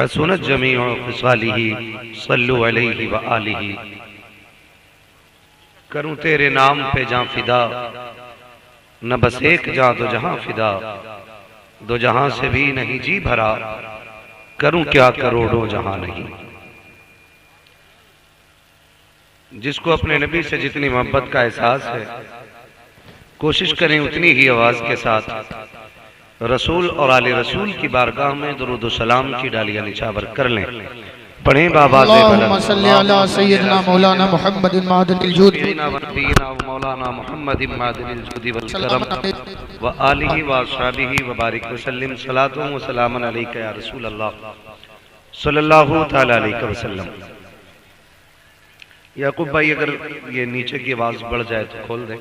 हसुनत जमीउ ख़िसालिही सल्लु अलैहि व आलिही। करूं तेरे नाम पे जां फिदा, न बस एक जां दो जहां फिदा, दो जहां से भी नहीं जी भरा, करूं क्या करोड़ों जहां नहीं। जिसको अपने नबी से जितनी मोहब्बत का एहसास है, कोशिश करें उतनी ही आवाज के साथ रसूल और आले रसूल की बारगाह में दुरूद सलाम की डालियां निछावर कर लें। पढ़ें बाबा अल्लाहुम्मा सल्ली अला सय्यिदना मौलाना मुहम्मदिन मादिनिल जूद मौलाना मुहम्मदिन मादिनिल जूद वल करम व आलिहि व अस्हाबिहि व बारिक वसल्लम। सलातु व सलामन अलैका या रसूल अल्लाह सल्लल्लाहु तआला अलैहि वसल्लम। याकूब भाई, अगर ये नीचे की आवाज बढ़ जाए तो खोल दें,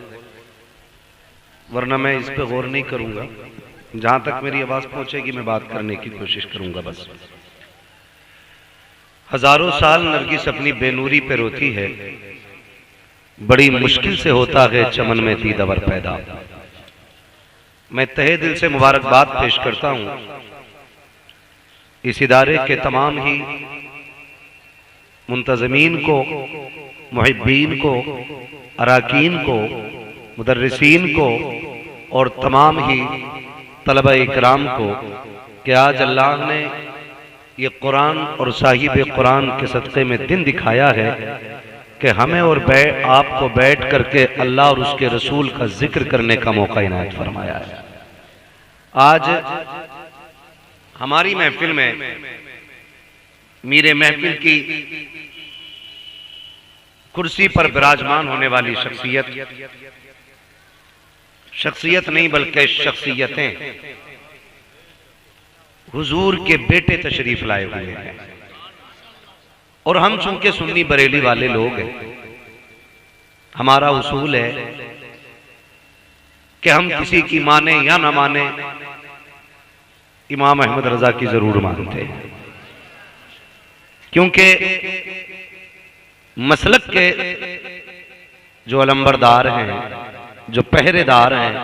वरना मैं इस पे गौर नहीं करूंगा। जहां तक मेरी आवाज पहुंचेगी मैं बात करने की कोशिश करूंगा बस। हजारों साल नरगिस अपनी बेनूरी पे रोती है, बड़ी मुश्किल से होता है चमन में दीदावर पैदा। मैं तहे दिल से मुबारकबाद पेश करता हूं इस इदारे के तमाम ही मुंतजमीन को, मुहिब्बीन को, अराकीन को, मुदर्रिसीन को और तमाम ही तलबा इकराम को कि आज अल्लाह ने ये कुरान और साहिब कुरान के सदक़े में दिन दिखाया है कि हमें और आपको बैठ करके अल्लाह और उसके रसूल का जिक्र करने का मौका इनायत फरमाया है। आज हमारी महफिल में मीरे महफिल की कुर्सी पर विराजमान होने वाली शख्सियत नहीं बल्कि शख्सियतें हुजूर के बेटे तशरीफ लाए हुए हैं। और हम चूंकि सुन्नी बरेली वाले लोग हैं, हमारा उसूल है कि हम किसी की माने या ना माने, इमाम अहमद रजा की जरूर मानते हैं, क्योंकि मसलक के जो अलंबरदार हैं, जो पहरेदार हैं,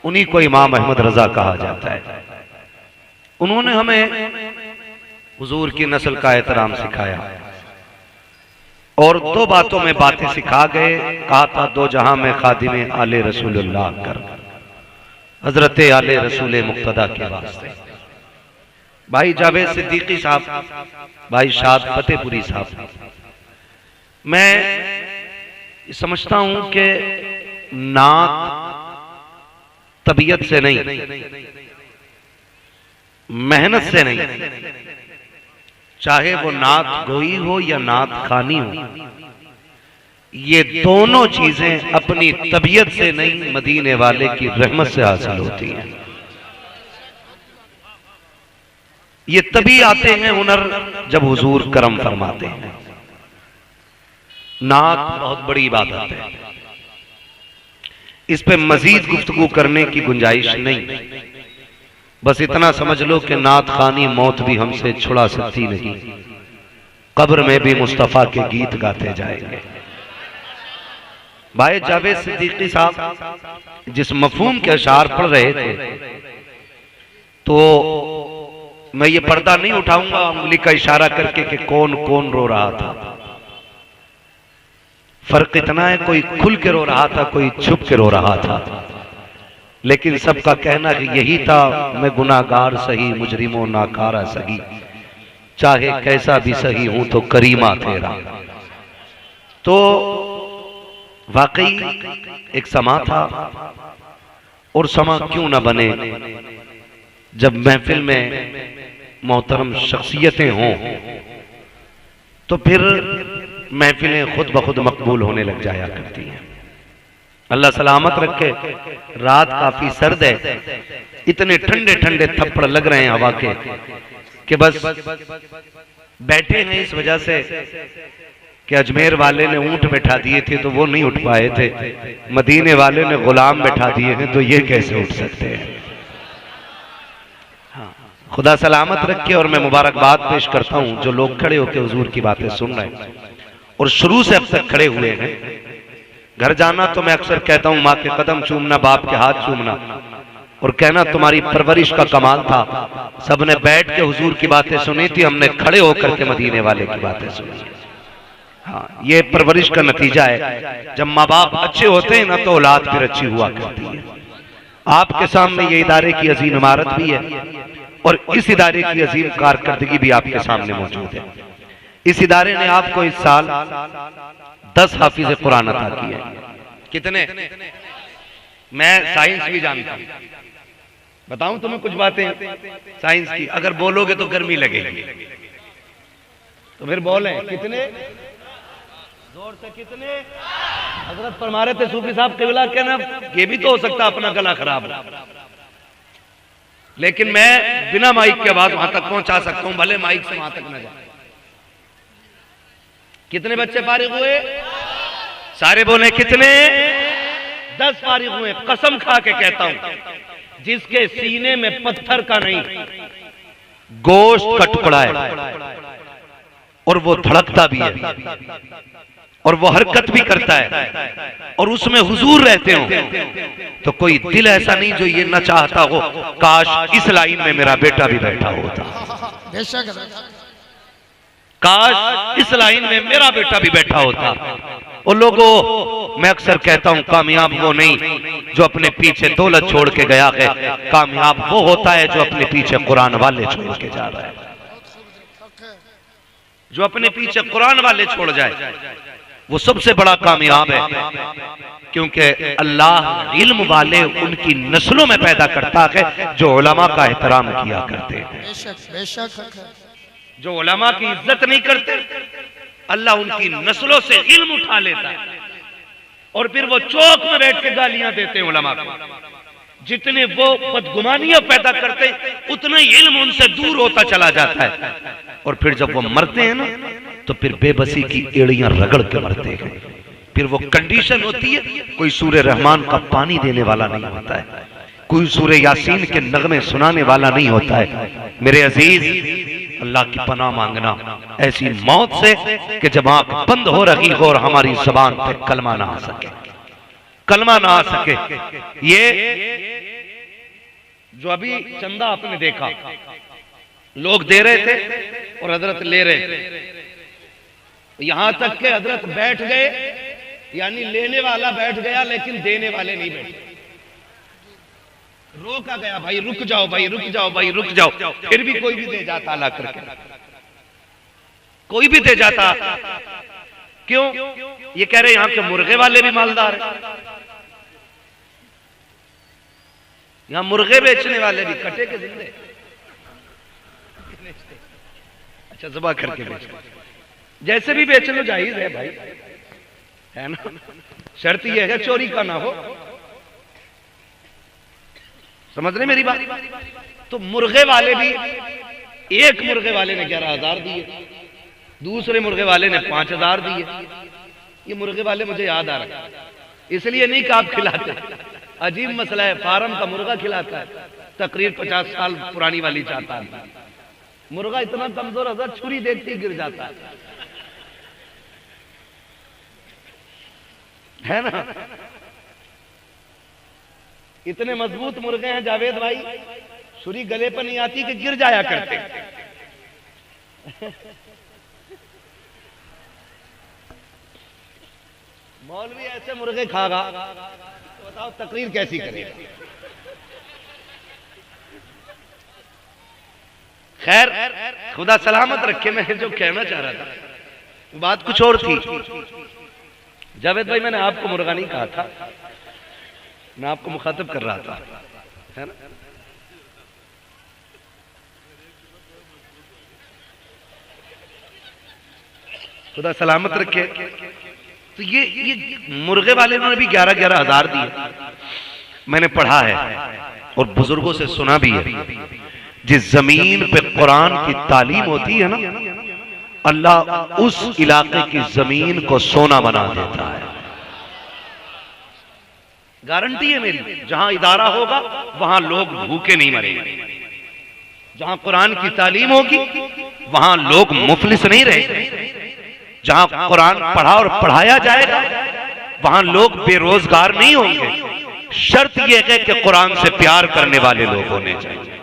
उन्हीं को इमाम अहमद रजा कहा जाता है। उन्होंने हमें हुजूर की नस्ल का एहतराम सिखाया और दो बातों में बातें सिखा गए। कहा था दो जहां में खादिम आले रसूलुल्लाह कर, हजरत आले रसूल मुक्तदा के वास्ते। भाई जावेद सिद्दीकी साहब, भाई शाद फतेहपुरी साहब, मैं समझता हूं कि नात तबीयत से नहीं, मेहनत से नहीं, चाहे वो नात गोई हो या नात खानी हो, ये दोनों चीजें अपनी तबीयत से नहीं, मदीने वाले की रहमत से हासिल होती हैं। ये तभी आते हैं हुनर जब हुजूर करम फरमाते हैं। नात बहुत बड़ी इबादत है, इस पे मजीद गुफ्तगू करने की गुंजाइश नहीं। बस इतना समझ लो कि नात खानी मौत भी हमसे छुड़ा सकती नहीं, कब्र में भी मुस्तफा के गीत गाते जाएंगे। भाई जावेद सिद्दीकी साहब जिस मफहूम के अशार पढ़ रहे थे, तो मैं ये पर्दा नहीं उठाऊंगा उंगली का इशारा करके कि कौन कौन रो रहा था। फर्क इतना है, कोई खुल के रो रहा था, कोई छुप के रो रहा था, लेकिन सबका कहना कि यही था, मैं गुनाहगार सही, मुजरिमों नाकारा सही, चाहे कैसा भी सही हूं तो करीमा तेरा। तो वाकई एक समा था, और समा क्यों ना बने जब महफिल में मोहतरम शख्सियतें हों, तो फिर महफिलें खुद ब खुद मकबूल होने लग जाया करती हैं। अल्लाह सलामत रखे। रात काफी सर्द है, इतने ठंडे ठंडे थप्पड़ लग रहे हैं हवा के कि बस बैठे हैं इस वजह से कि अजमेर वाले ने ऊंट बैठा दिए थे तो वो नहीं उठ पाए थे, मदीने वाले ने गुलाम बैठा दिए हैं तो ये कैसे उठ सकते हैं। खुदा सलामत रखे। और मैं मुबारकबाद पेश करता हूं जो लोग खड़े होकर हुजूर की बातें सुन रहे हैं और शुरू से अब तक खड़े हुए हैं। घर जाना तो मैं अक्सर कहता हूं माँ के कदम चूमना, बाप के हाथ चूमना, और कहना तुम्हारी परवरिश का कमाल था। सबने बैठ के हुजूर की बातें सुनी थी, हमने खड़े होकर के मदीने वाले की बातें सुनी। हाँ, ये परवरिश का नतीजा है। जब माँ बाप अच्छे होते हैं ना तो औलाद फिर अच्छी हुआ करती है। आपके सामने ये इदारे की अजीम इमारत भी है और इस इदारे की अजीम कारकर्दगी भी आपके सामने मौजूद है। इस इदारे ने आपको इस साल 10 हाफिज कुरान अता किए। कितने? मैं साइंस भी जानता हूं, बताऊं तुम्हें कुछ बातें साइंस की। अगर बोलोगे तो गर्मी लगेगी, तो फिर बोले कितने जोर से, कितने? हजरत फरमा रहे थे सूफी साहब किबला के ना, ये भी तो हो सकता अपना गला खराब हो, लेकिन मैं बिना माइक के आवाज वहां तक पहुंचा सकता हूं, भले माइक से वहां तक न जाए। कितने बच्चे फारिग हुए? सारे बोले कितने? 10 फारिग हुए। कसम खा के कहता हूं, जिसके सीने में पत्थर का नहीं गोश्त का टुकड़ा है और वो धड़कता भी है और वो हरकत भी करता है और उसमें हुजूर रहते हो, तो कोई दिल ऐसा नहीं जो ये न चाहता हो काश इस लाइन में मेरा बेटा भी बैठा होता, काश इस लाइन में मेरा बेटा भी बैठा होता। और लोगों, मैं अक्सर कहता हूं कामयाब वो नहीं जो अपने पीछे दौलत छोड़ के गया है, कामयाब वो होता है जो अपने पीछे कुरान वाले छोड़ के जा रहा है। जो अपने पीछे कुरान वाले छोड़ जाए वो सबसे बड़ा कामयाब है, क्योंकि अल्लाह इल्म वाले उनकी नस्लों में पैदा करता है जो उलमा का एहतराम किया करते हैं। जो उलमा की इज्जत नहीं करते, अल्लाह उनकी नस्लों से इल्म उठा लेता है और फिर वो चौक में बैठ के गालियां देते हैं उलमा को। जितने वो बदगुमानियां पैदा करते उतना ही इल्म उनसे दूर होता चला जाता है और फिर जब वो मरते हैं ना तो फिर बेबसी की एड़ियां रगड़ के मरते हैं। फिर वो कंडीशन होती है, कोई सूरे रहमान का पानी देने वाला नहीं होता है, कोई सूरे यासीन के नगमे सुनाने वाला नहीं होता है। मेरे अजीज, अल्लाह की पनाह मांगना ऐसी मौत से कि जब आंख बंद हो रही हो और हमारी जबान पे कलमा ना आ सके, कलमा ना आ सके। ये जो अभी चंदा आपने देखा, लोग दे रहे थे और हजरत ले रहे थे, यहां तक के हजरत बैठ गए, यानी लेने वाला बैठ गया लेकिन देने वाले नहीं बैठे। रोका गया, भाई रुक जाओ, भाई रुक जाओ, भाई रुक जाओ, फिर भी कोई भी दे जाता ला करके, कोई भी दे जाता। क्यों? ये कह रहे यहां के मुर्गे वाले भी मालदार हैं, यहां मुर्गे बेचने वाले भी कटे के जिंदे, अच्छा ज़बा करके बेच, जैसे भी बेच लो जायज है भाई, है ना। शर्त यह है चोरी का ना हो, समझ रहे मेरी बात। तो मुर्गे वाले भी, एक मुर्गे वाले ने 11,000 दिए, दूसरे मुर्गे वाले ने 5,000 दिए। ये मुर्गे वाले मुझे याद आ रहा है, इसलिए नहीं कि आप खिलाते, अजीब मसला है। फार्म का मुर्गा खिलाता है, तकरीर 50 साल पुरानी वाली चाहता है, मुर्गा इतना कमजोर होता है छुरी देखते ही गिर जाता है ना। इतने मजबूत मुर्गे हैं जावेद भाई, छुरी गले पर नहीं आती कि गिर जाया करते। मौलवी ऐसे मुर्गे खागा तो बताओ तकरीर कैसी करेगा। खैर खुदा सलामत रखे, मैं जो कहना चाह रहा था बात कुछ और थी। जावेद भाई, मैंने आपको मुर्गा नहीं कहा था, मैं आपको मुखातिब कर रहा था, है ना। खुदा सलामत रखे। तो ये मुर्गे वाले ने भी 11,000 दिए। मैंने पढ़ा है और बुजुर्गों से सुना भी है, जिस जमीन पे कुरान की तालीम होती है ना, अल्लाह उस इलाके की जमीन को सोना बना देता है। गारंटी है मेरी, जहां इदारा होगा वहां लोग भूखे नहीं मरेंगे, जहां कुरान की तालीम होगी वहां लोग मुफलिस नहीं रहेंगे, जहां कुरान पढ़ा और पढ़ाया जाएगा वहां लोग बेरोजगार नहीं होंगे, शर्त यह है कि कुरान से प्यार करने वाले लोग होने चाहिए।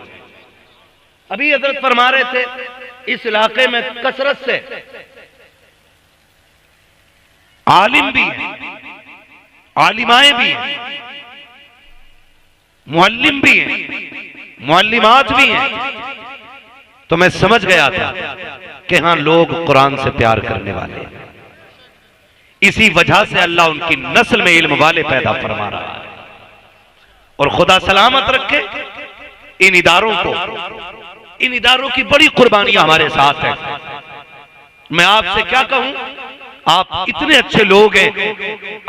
अभी हजरत फरमा रहे थे इस इलाके में कसरत से आलिम भी हैं, आलिमाएं भी हैं, मुअल्लिम भी हैं, मुअल्लिमात भी हैं। तो मैं समझ गया था कि हां लोग कुरान से प्यार करने वाले हैं। इसी वजह से अल्लाह उनकी नस्ल में इल्म वाले पैदा फरमा रहा है। और खुदा सलामत रखे इन इदारों को, इन इदारों की बड़ी कुर्बानियां हमारे साथ हैं। मैं आपसे क्या कहूं, आप इतने अच्छे लोग हैं,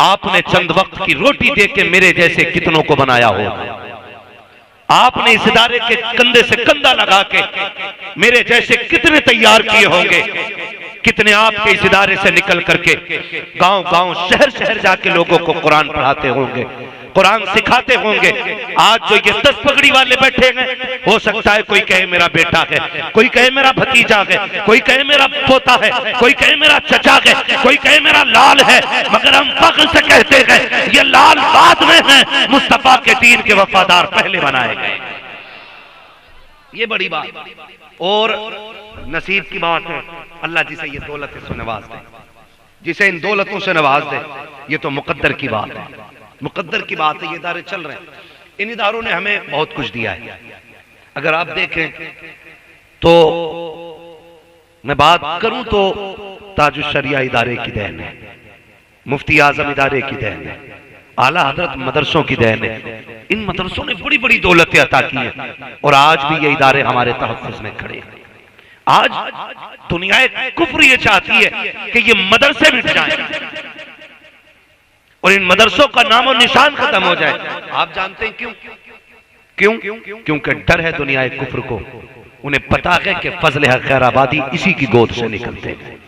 आपने चंद वक्त की रोटी दे के मेरे जैसे कितनों को बनाया हो। आपने इस इदारे के कंधे से कंधा लगा के मेरे जैसे कितने तैयार किए होंगे। कितने आपके इस इदारे से निकल करके गांव गांव शहर शहर जाके लोगों को कुरान पढ़ाते होंगे, कुरान सिखाते होंगे। आज जो ये 10 पगड़ी वाले बैठे हैं, हो सकता है कोई कहे मेरा बेटा है, कोई कहे मेरा भतीजा है, कोई कहे मेरा पोता है, कोई कहे मेरा चचा है, कोई कहे मेरा लाल है, मगर हम फख्र से कहते हैं ये लाल बाद में है, मुस्तफा के दीन के वफादार पहले बनाए गए। ये बड़ी बात और नसीब की बात है। अल्लाह जिसे ये दौलत से नवाज दे, जिसे इन दौलतों से नवाज दे, ये तो मुकद्दर की बात है, मुकद्दर की बात है। ये इदारे चल रहे हैं, इन इदारों ने हमें बहुत कुछ दिया है। अगर आप देखें तो मैं बात करूं तो ताजुश शरिया इदारे की देन है, मुफ्ती आजम इदारे की देन है, आला हजरत मदरसों की देन है। इन मदरसों ने बड़ी बड़ी दौलतें अता की हैं और आज भी ये इदारे हमारे तहफ़्फ़ुज़ में खड़े हैं। आज दुनिया कुफ्र ये चाहती है कि ये मदरसे मिट जाएं और इन मदरसों का नामो निशान खत्म हो जाए। आप जानते हैं क्यों? क्योंकि डर है दुनिया कुफ्र को। उन्हें पता है कि फजल हक खैराबादी इसी की गोद से निकलते हैं।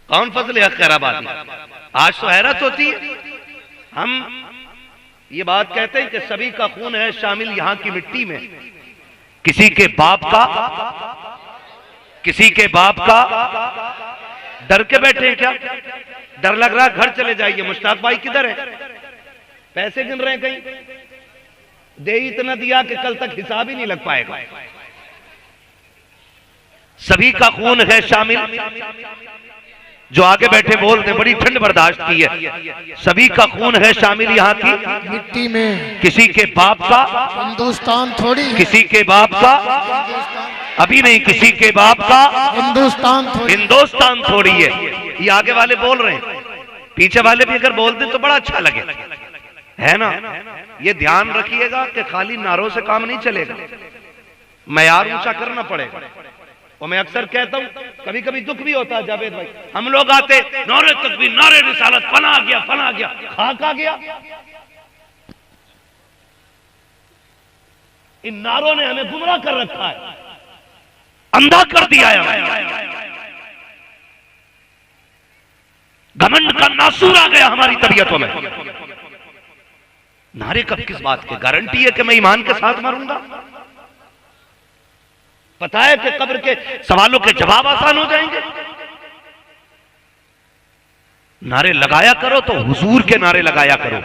कौन फजल हक खैराबादी? आज तो हैरत होती है, हम ये बात कहते हैं कि सभी का खून है शामिल यहां की मिट्टी में। किसी के बाप का, किसी के बाप का डर के बैठे हैं क्या? डर लग रहा है घर चले जाइए। मुश्ताक भाई किधर है? पैसे गिन रहे हैं कहीं? दे इतना दिया कि कल तक हिसाब ही नहीं लग पाएगा। सभी का खून है शामिल। जो आगे बैठे बोलते बड़ी ठंड बर्दाश्त की है। सभी का खून है शामिल यहाँ की मिट्टी में। किसी के बाप का हिंदुस्तान थोड़ी है, किसी के बाप का अभी नहीं, किसी के बाप का हिंदुस्तान थोड़ी है। ये आगे वाले बोल रहे हैं, पीछे वाले भी अगर बोल दें तो बड़ा अच्छा लगे, है ना? ये ध्यान रखिएगा कि खाली नारों से काम नहीं चलेगा, मयार ऊंचा करना पड़ेगा। और मैं अक्सर कहता हूं, कभी कभी दुख भी होता है जावेद भाई, हम लोग आते नारे तकबीर, नारे रिसालत, फना गया फना गया, खाक आ गया। इन नारों ने हमें गुमराह कर रखा है, अंधा कर दिया है। घमंड का नासूर आ गया हमारी तबीयतों में। नारे कब किस बात के? गारंटी है कि मैं ईमान के साथ मरूंगा? पता है कि कब्र के सवालों के जवाब आसान हो जाएंगे। नारे लगाया करो तो हुजूर के नारे लगाया करो,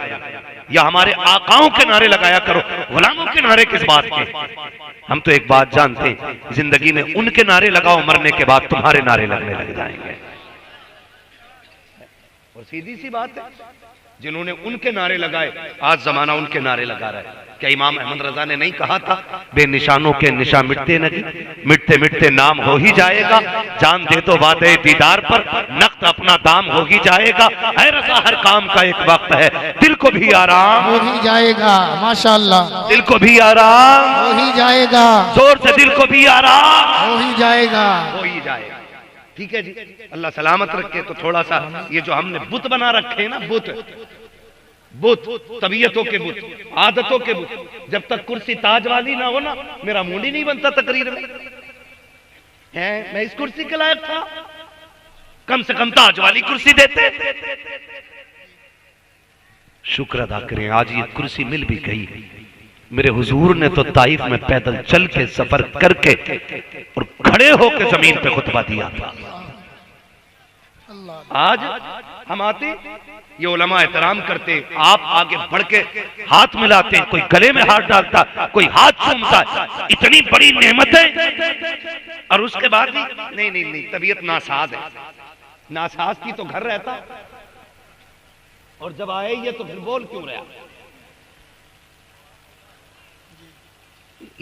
या हमारे आकाओं के नारे लगाया करो। गुलामों के नारे किस बात के? हम तो एक बात जानते हैं, जिंदगी में उनके नारे लगाओ, मरने के बाद तुम्हारे नारे लगने लग जाएंगे। और सीधी सी बात है, जिन्होंने उनके नारे लगाए आज जमाना उनके नारे लगा रहा है। क्या इमाम अहमद रजा ने नहीं कहा था, बेनिशानों के निशा मिटते नहीं, मिटते मिटते नाम हो ही जाएगा। जान दे तो वादे दीदार पर, नक्त अपना दाम हो ही जाएगा। है रजा हर काम का एक वक्त है, दिल को भी आराम हो ही जाएगा। माशाअल्लाह, दिल को भी आराम हो ही जाएगा। जोर से, दिल को भी आराम हो ही जाएगा, हो ही जाएगा। ठीक है जी, अल्लाह सलामत रखे। तो थोड़ा सा ये जो हमने बुत बना रखे हैं ना, बुत तबीयतों के बुत, आदतों के बुत, जब तक कुर्सी ताज वाली ना हो ना, मेरा मूड ही नहीं बनता तकरीर में। है मैं इस कुर्सी के लायक था, कम से कम ताज वाली कुर्सी देते। शुक्र अदा करें आज ये कुर्सी मिल भी गई। मेरे हुजूर ने तो ताइफ में पैदल चल के सफर करके और खड़े होकर जमीन पे खुतबा दिया था। आज हम आते ये उलमा एहतराम करते, आप आगे बढ़ के हाथ मिलाते, कोई गले में हाथ डालता, कोई हाथ चूमता, इतनी बड़ी नेमत है और उसके बाद भी नहीं नहीं नहीं, तबीयत नासाज है। नासाज की तो घर रहता, और जब आए ये तो फिर बोल क्यों रहा?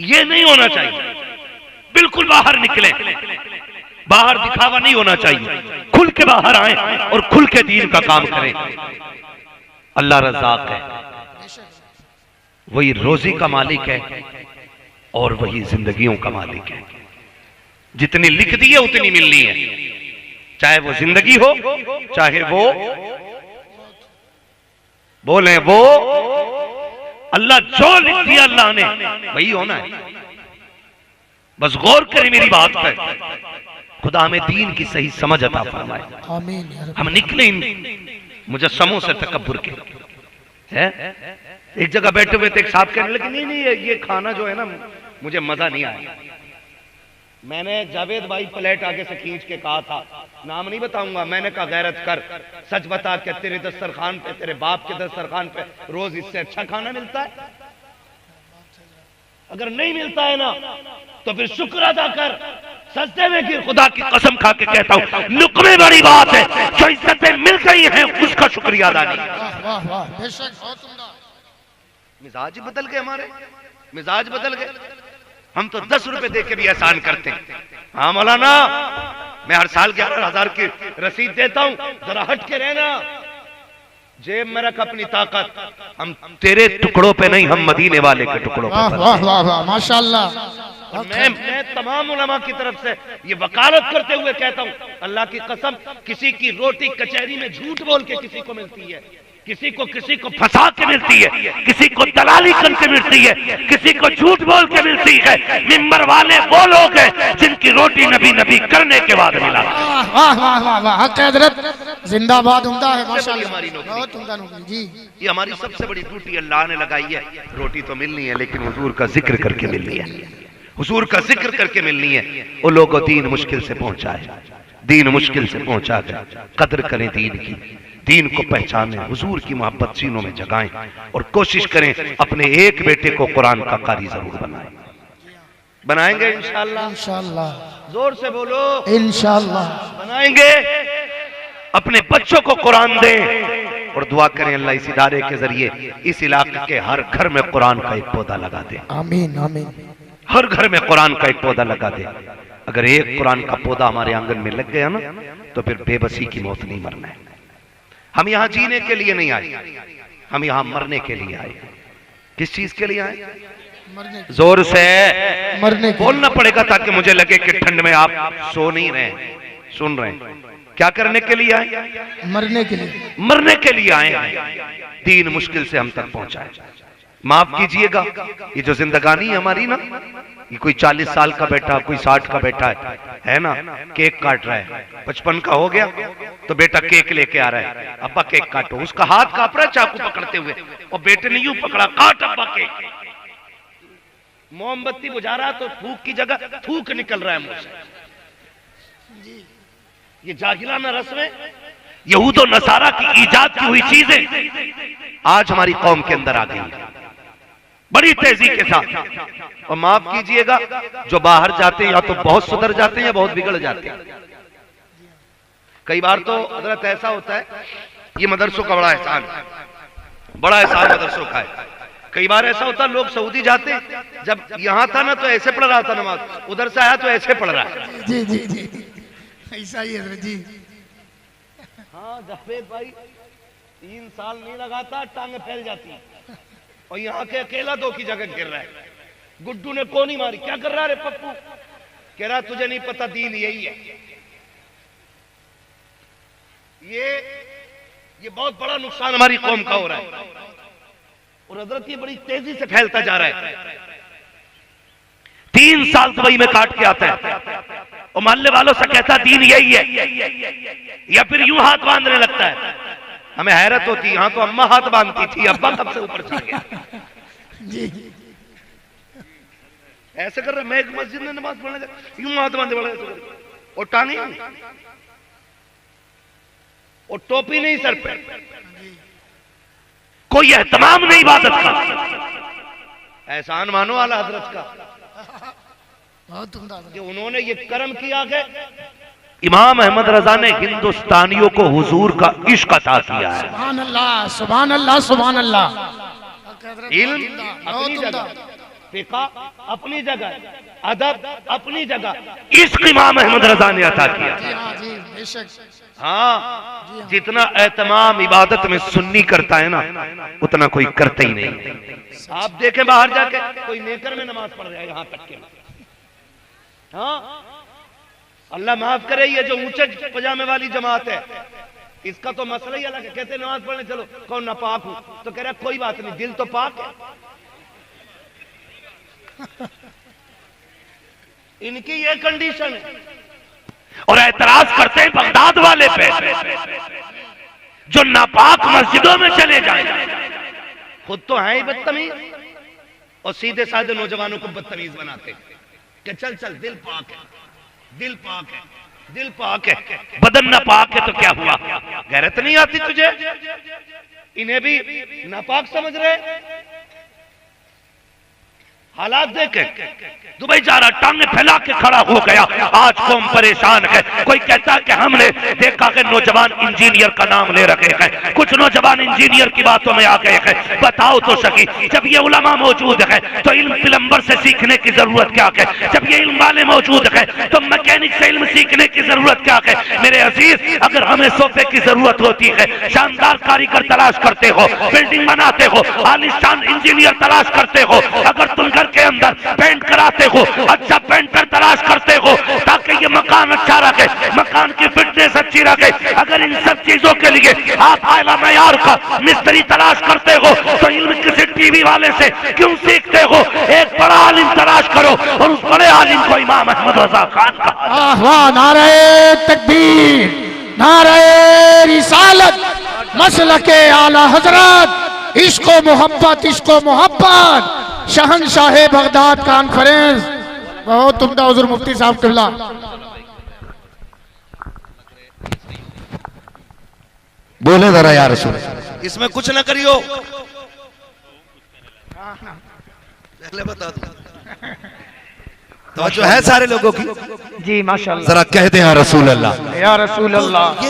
ये नहीं होना चाहिए, बिल्कुल बाहर निकले, बाहर दिखावा नहीं होना चाहिए, खुल के बाहर आए और खुल के दीन का काम करें। अल्लाह रज़ाक है, वही रोजी का मालिक है और वही जिंदगियों का मालिक है। जितनी लिख दी है उतनी मिलनी है, चाहे वो जिंदगी हो चाहे वो बोले वो अल्लाह जो लिख दिया अल्लाह ने वही होना है। बस गौर करें मेरी बात पर, खुदा हमें दीन की सही समझ अता फरमाए। आमीन। हम निकले इन मुजस्समों से तकब्बुर के। है एक जगह बैठे हुए थे, एक साहब कहने लगे नहीं नहीं ये खाना जो है ना मुझे मजा नहीं आया। मैंने जावेद भाई प्लेट आगे से खींच के कहा था, नाम नहीं बताऊंगा, मैंने कहा गैरत कर, सच बता के तेरे दस्तरखान पे, तेरे बाप के दस्तरखान पे रोज इससे अच्छा खाना मिलता है? अगर नहीं मिलता है ना तो फिर शुक्र अदा कर, सस्ते में गिर, खुदा की कसम खा के कहता हूं लुकमे बड़ी बात है, जो इज्जतें मिल गई हैं उसका शुक्रिया अदा नहीं। वाह वाह, बेशक बहुत उम्दा। मिजाज बदल गए, हमारे मिजाज बदल गए। हम तो 10 रुपए दे के भी एहसान करते हैं। हाँ मौलाना, मैं हर साल 11,000 की रसीद देता हूं, जरा हट के रहना, जेब में रख अपनी ताकत। हम तेरे टुकड़ों पे नहीं, हम मदीने वाले के टुकड़ों पे। वाह वाह वाह वाह, माशाअल्लाह। मैं तमाम उलमा की तरफ से ये वकालत करते हुए कहता हूं, अल्लाह की कसम, किसी की रोटी कचहरी में झूठ बोल के किसी को मिलती है, किसी को फंसा के मिलती है, किसी को दलाली करके मिलती है, किसी को झूठ बोल के मिलती है। मिंबर वाले वो लोग हैं जिनकी रोटी नबी नबी करने के बाद मिला। वाह वाह वाह वाह, हक हज़रत जिंदाबाद, उम्दा है माशाअल्लाह, बहुत उम्दा नौकरी जी। ये हमारी सबसे बड़ी ड्यूटी अल्लाह ने लगाई है। रोटी तो मिलनी है लेकिन हुजूर का जिक्र करके मिलनी है, हुजूर का जिक्र करके मिलनी है। वो लोगों दीन मुश्किल से पहुंचा है, दीन मुश्किल से पहुंचा है, कदर करें दीन की, दीन को पहचानें, हुजूर की मोहब्बत सीनों में जगाएं और कोशिश करें अपने एक बेटे को कुरान का कारी जरूर बनाएं। बनाएंगे इंशाअल्लाह, इंशाअल्लाह, जोर से बोलो इंशाअल्लाह बनाएंगे। अपने बच्चों को कुरान दें और दुआ करें अल्लाह इस इदारे के जरिए इस इलाके के हर घर में कुरान का एक पौधा लगा दे। आमीन आमीन। हर घर में कुरान का एक पौधा लगा दे। अगर एक कुरान का पौधा हमारे आंगन में लग गया ना तो फिर बेबसी की मौत नहीं मरना है। हम यहाँ जीने के लिए नहीं आए, हम यहाँ मरने के लिए आए। किस चीज के लिए आए? जोर से मरने बोलना पड़ेगा ताकि मुझे लगे कि ठंड में आप सो नहीं रहे, सुन रहे हैं। क्या करने के लिए आए? मरने के लिए, मरने के लिए आए हैं। दीन मुश्किल से हम तक पहुंचाए। माफ कीजिएगा, ये जो जिंदगानी है हमारी ना, ये कोई 40 साल का बैठा, कोई 60 का बैठा है ना, केक काट रहा है, 55 का हो गया तो बेटा केक लेके आ रहा है, अब्बा केक काटो। उसका हाथ कांप रहा है चाकू पकड़ते हुए और बेटे ने यूं पकड़ा, काट अब्बा केक। मोमबत्ती बुझा रहा तो फूक की जगह थूक निकल रहा है मुंह से। ये जाहिलाना रस्में, यहूद और नसारा की इजाद की हुई चीजें आज हमारी कौम के अंदर आ गई बड़ी तेजी के साथ। और माफ कीजिएगा, जो बाहर जाते हैं या तो बहुत सुधर जाते हैं या बहुत बिगड़ जाते हैं। कई बार तो हजरत ऐसा होता है, ये मदरसों का बड़ा एहसान है, बड़ा एहसान मदरसों का है। कई बार ऐसा होता है लोग सऊदी जाते हैं, जब यहां था ना तो ऐसे पढ़ रहा था नमाज, उधर से आया तो ऐसे पढ़ रहा है। जी जी जी, ऐसा ही है जी। हाँ जावेद भाई 3 साल नहीं लगाता टांगे फैल जाती है, और यहाँ के अकेला 2 की जगह गिर रहा है। गुड्डू ने कोनी मारी, क्या कर रहा है पप्पू? कह रहा तुझे नहीं पता दीन यही है। ये बहुत बड़ा नुकसान हमारी कौम का हो रहा है, और हजरत ये बड़ी तेजी से फैलता जा रहा है। 3 साल दुबई में काट के आता है और मोहल्ले वालों से कहता दीन यही है, या फिर यूं हाथ बांधने लगता है। हमें हैरत होती, यहां तो अम्मा हाथ बांधती थी, अब्बा कब से ऊपर चढ़ गया। जी ऐसे कर रहा, मैं एक मस्जिद में नमाज पढ़ने जा, यूं हाथ बांधे बड़ा और टांगे। और टोपी नहीं सर पे, कोई एहतमाम नहीं इबादत का। एहसान मानो आला हजरत का बहुत उम्दा कि उन्होंने ये कर्म किया कि इमाम अहमद रजा ने हिंदुस्तानियों को हुजूर का इश्क अता किया है। सुभान अल्लाह सुभान अल्लाह सुभान अल्लाह। इल्म अपनी जगह, फिक़ा अपनी जगह, अदब अपनी जगह, इश्क इमाम अहमद रजा ने अता किया। जी हाँ जी बेशक। हाँ, जितना एहतमाम इबादत में सुन्नी करता है ना, उतना कोई करता ही नहीं। आप देखें बाहर जाके कोई नेकर में नमाज पढ़ रहा है यहाँ तक के। हाँ, अल्लाह माफ करे, ये जो ऊंचे पजामे वाली जमात है इसका तो मसला ही अलग है। कहते नमाज पढ़ने चलो, कौन नापाक हूं, तो कह रहा है कोई बात नहीं, दिल तो पाक है। इनकी ये कंडीशन है। और एतराज करते हैं बगदाद वाले पे जो नापाक मस्जिदों में चले जाए, खुद तो है ही बदतमीज और सीधे साधे नौजवानों को बदतमीज बनाते कि चल चल दिल पाक है, दिल पाक है, दिल पाक है, बदन ना पाक है तो क्या हुआ, गैरत नहीं आती तुझे? इन्हें भी नापाक समझ रहे। हालात देखे, दुबई जा रहा, टांगे फैला के खड़ा हो गया। आज कौम परेशान है। कोई कहता कि हमने देखा कि नौजवान इंजीनियर का नाम ले रखे हैं, कुछ नौजवान इंजीनियर की बातों में आ गए हैं। बताओ तो सही, जब ये उलमा मौजूद है तो इल्म प्लम्बर से सीखने की जरूरत क्या है? जब ये इल्म वाले मौजूद है तो मैकेनिक से इल्म सीखने की जरूरत क्या है? मेरे अजीज, अगर हमें सोफे की जरूरत होती है, शानदार कारीगर तलाश करते हो, बिल्डिंग बनाते हो, आलिशान इंजीनियर तलाश करते हो, अगर तुम के अंदर पेंट कराते हो, अच्छा पेंटर तलाश करते हो ताकि ये मकान अच्छा रखे, मकान की फिटनेस अच्छी रखे, अगर इन सब चीजों के लिए आप आला मयार का मिस्त्री तलाश करते हो तो इल्म किसी टीवी वाले से क्यों सीखते हो? एक बड़ा आलिम तलाश करो और उस बड़े आलिम को इमाम अहमद रजा खान कहा। वाह, नारे तकबीर, नारे रिसालत, मसलके आला हजरत, इश्को मोहब्बत, इश्को मोहब्बत, शहनशाह बगदाद कॉन्फ्रेंस। बहुत उम्दा हुजूर मुफ्ती साहब किबला। बोले जरा यार रसूल, इसमें कुछ ना करियो, पहले बता दो तो जो है सारे लोगों की। जी माशाल्लाह, जरा कहते हैं रसूल अल्लाह, या रसूल अल्लाह।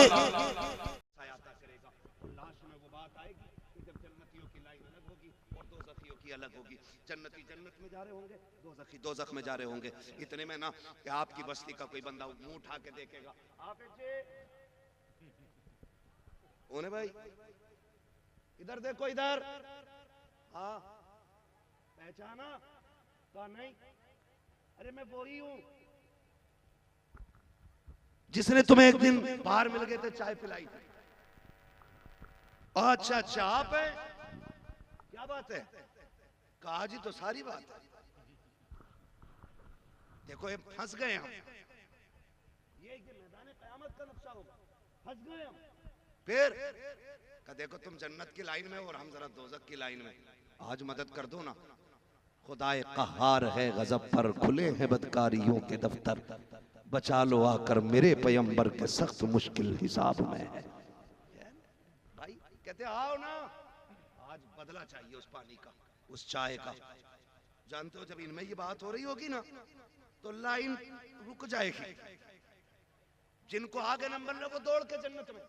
जन्नती जन्नत में जा रहे होंगे, दोज़खी दोज़ख में जा रहे होंगे। इतने में ना कि आपकी बस्ती का कोई बंदा मुंह उठा के देखेगा, ओने भाई इधर देखो, इधर, हाँ पहचाना? कहा नहीं, अरे मैं वही हूं जिसने तुम्हें एक दिन बाहर मिल गए थे, चाय पिलाई थी। अच्छा अच्छा, आप है, क्या बात है? कहा जी तो सारी बात है। देखो ये फंस गए हम, ये मैदान क़यामत का नक्शा होगा, फंस गए हम। फिर का देखो तुम जन्नत की लाइन में और हम जरा दोज़ख की लाइन में, आज मदद कर दो ना। खुदाए क़हार है गज़ब पर, खुले हैं बदकारियों के दफ्तर, बचा लो आकर मेरे पैगंबर के सख्त मुश्किल हिसाब में है। भाई कहते आओ ना, आज बदला चाहिए उस पानी का, उस चाय का। जानते हो जब इनमें ये बात हो रही होगी ना तो लाइन रुक जाएगी। जिनको आगे नंबर मिला वो दौड़ के जन्नत में,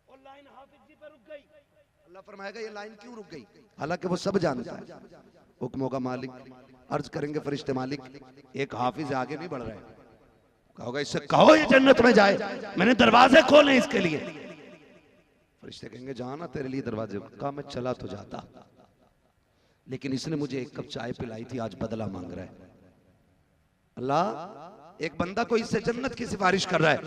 और लाइन हाफिज जी पे रुक गई। अल्लाह फरमाएगा ये लाइन क्यों रुक गई? हालांकि वो सब जानता है, हुक्मों का मालिक। अर्ज करेंगे फरिश्ते मालिक, एक हाफिज आगे नहीं बढ़ रहा है, कहोगा इससे कहो ये जन्नत में जाए, मैंने दरवाजे खोले इसके लिए। फरिश्ते कहेंगे जाना तेरे लिए दरवाजे, कहा मैं चला तो जाता, लेकिन इसने मुझे एक कप चाय पिलाई थी, आज बदला मांग रहा है। अल्लाह एक बंदा को इससे जन्नत की सिफारिश कर रहा है,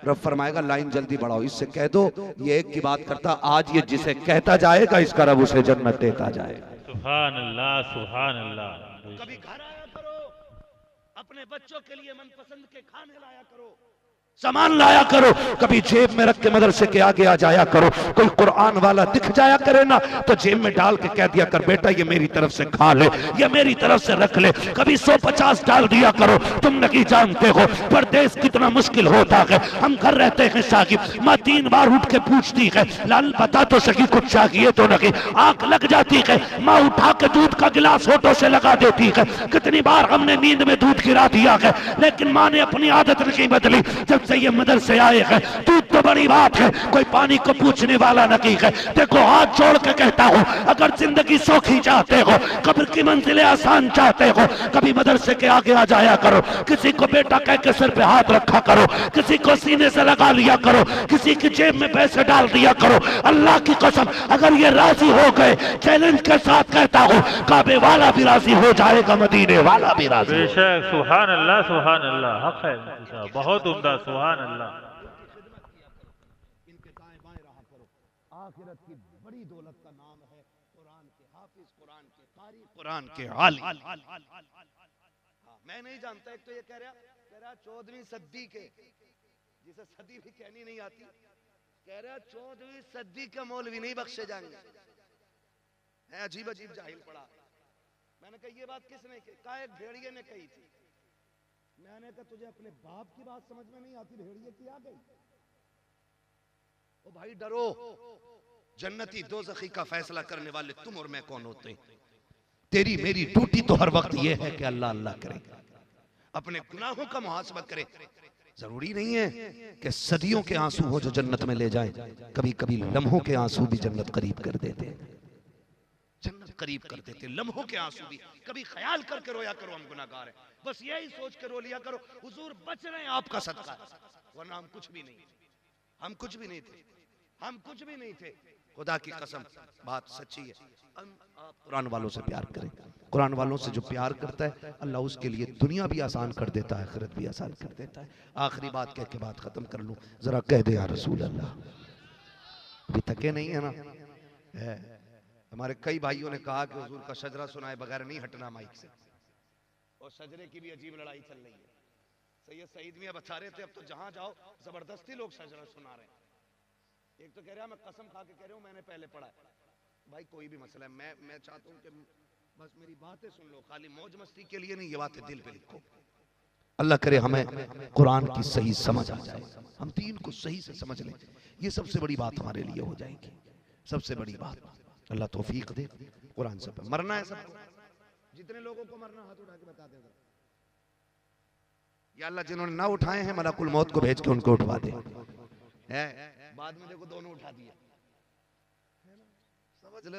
रब फरमाएगा लाइन जल्दी बढ़ाओ, इससे कह दो ये एक की बात करता, आज ये जिसे कहता जाएगा इसका रब उसे जन्नत देता जाएगा। सुभान अल्लाह, सुभान अल्लाह। कभी घर आया करो, अपने बच्चों के लिए मनपसंद के खाने लाया करो, सामान लाया करो, कभी जेब में रख के मदरसे के आगे आ जाया करो। कोई कुरान वाला दिख जाया करे ना तो जेब में डाल के कह दिया कर, बेटा ये मेरी तरफ से खा ले, ये मेरी तरफ से रख ले। कभी 150 डाल दिया करो। तुम नहीं जानते हो परदेश कितना मुश्किल होता है। हम घर रहते हैं साकिब, माँ 3 बार उठ के पूछती है, लाल बता तो सकी कुछ चाहिए तो नहीं। आंख लग जाती है, माँ उठा के दूध का गिलास होठों से लगा देती है। कितनी बार हमने नींद में दूध गिरा दिया है, लेकिन माँ ने अपनी आदत नहीं बदली। जब से ये मदरसे आए हैं, दूध तो बड़ी बात है, कोई पानी को पूछने वाला नहीं है। देखो हाथ जोड़ के कहता हूँ, अगर जिंदगी सौखी चाहते हो, कब्र की मंजिलें आसान चाहते हो, कभी मदरसे के आगे आ जाया करो। किसी को बेटा कह के सिर पे हाथ रखा करो, किसी को सीने से लगा लिया करो, किसी की जेब में पैसे डाल दिया करो। अल्लाह की कसम अगर ये राजी हो गए, चैलेंज के साथ कहता हूँ, काबे वाला भी राजी हो जाएगा, मदीने वाला भी राजी। बेशक, सुभान अल्लाह, सुभान अल्लाह, हक है मुफ्ती साहब, बहुत उम्दा, सुभान अल्लाह। इनके दाएं बाएं रहा करो। आखिरत की बड़ी दौलत का नाम है कुरान के हाफिज, कुरान के कारी, कुरान के आलिम। मैं नहीं जानता, एक तो ये कह रहा 14वीं सदी के, जिसे सदी भी कहनी नहीं आती, कह रहा 14वीं सदी के मौलवी नहीं बख्शे जाएंगे। है अजीब अजीब जाहिल पड़ा। मैंने कहा ये बात किसने कही? कहा एक भेड़िए ने कही थी। मैंने कहा तुझे अपने बाप की बात समझ में नहीं आती, भेड़िए की आ गई। ओ भाई डरो, जन्नती दोज़खी का फैसला करने वाले तुम और मैं कौन होते हैं? तेरी मेरी ड्यूटी तो हर वक्त ये है कि अल्लाह अल्लाह करे, अपने गुनाहों का मुहासबा करे। जरूरी नहीं है कि सदियों के आंसू हो जो जन्नत में ले जाएं, कभी कभी लम्हों के आंसू भी जन्नत करीब कर देते हैं। जन्नत करीब कर देते लम्हों के आंसू भी। कभी ख्याल करके रोया करो, हम गुनाहगार हैं, बस यही सोच के रो लिया करो, हुजूर बच रहे हैं, आपका सदका है, वरना हम कुछ भी नहीं, हम कुछ भी नहीं थे, हम कुछ भी नहीं थे। खुदा की कसम बात सच्ची है। आप कुरान वालों से प्यार करें। कुरान वालों से जो प्यार करता है अल्लाह उसके लिए दुनिया भी आसान कर देता है, आखिरत भी आसान कर देता है। आखिरी बात कह के बात खत्म कर लूं, जरा कह दे या रसूल अल्लाह। अभी थके नहीं है ना? है। हमारे कई भाइयों ने कहा कि हुजूर का शजरा सुनाए बगैर नहीं हटना माइक से, और शजरे की भी अजीब लड़ाई चल रही है। सैयद सईद मियां बता रहे थे, अब तो जहां जाओ जबरदस्ती लोग शजरा सुना रहे हैं। एक तो कह रहा मैं कसम खा के कह रहा हूं मैंने पहले पढ़ा है। भाई कोई भी मसला है, मैं चाहता हूं कि बस मेरी बातें सुन लो, खाली मौज मस्ती के लिए नहीं, ये बातें दिल पे लिखो। अल्लाह करे हमें कुरान की सही समझ आ जाए, हम दीन को सही से समझ लें, ये सबसे बड़ी बात हमारे लिए हो जाएगी, सबसे बड़ी बात। अल्लाह तौफीक दे। कुरान से मरना है सबको, जितने लोगों को मरना हाथ उठा के बता दे। या अल्लाह जिन्होंने ना उठाए हैं मलकुल मौत को भेज के उनको उठवा दे। है बाद में देखो दोनों उठा दिए,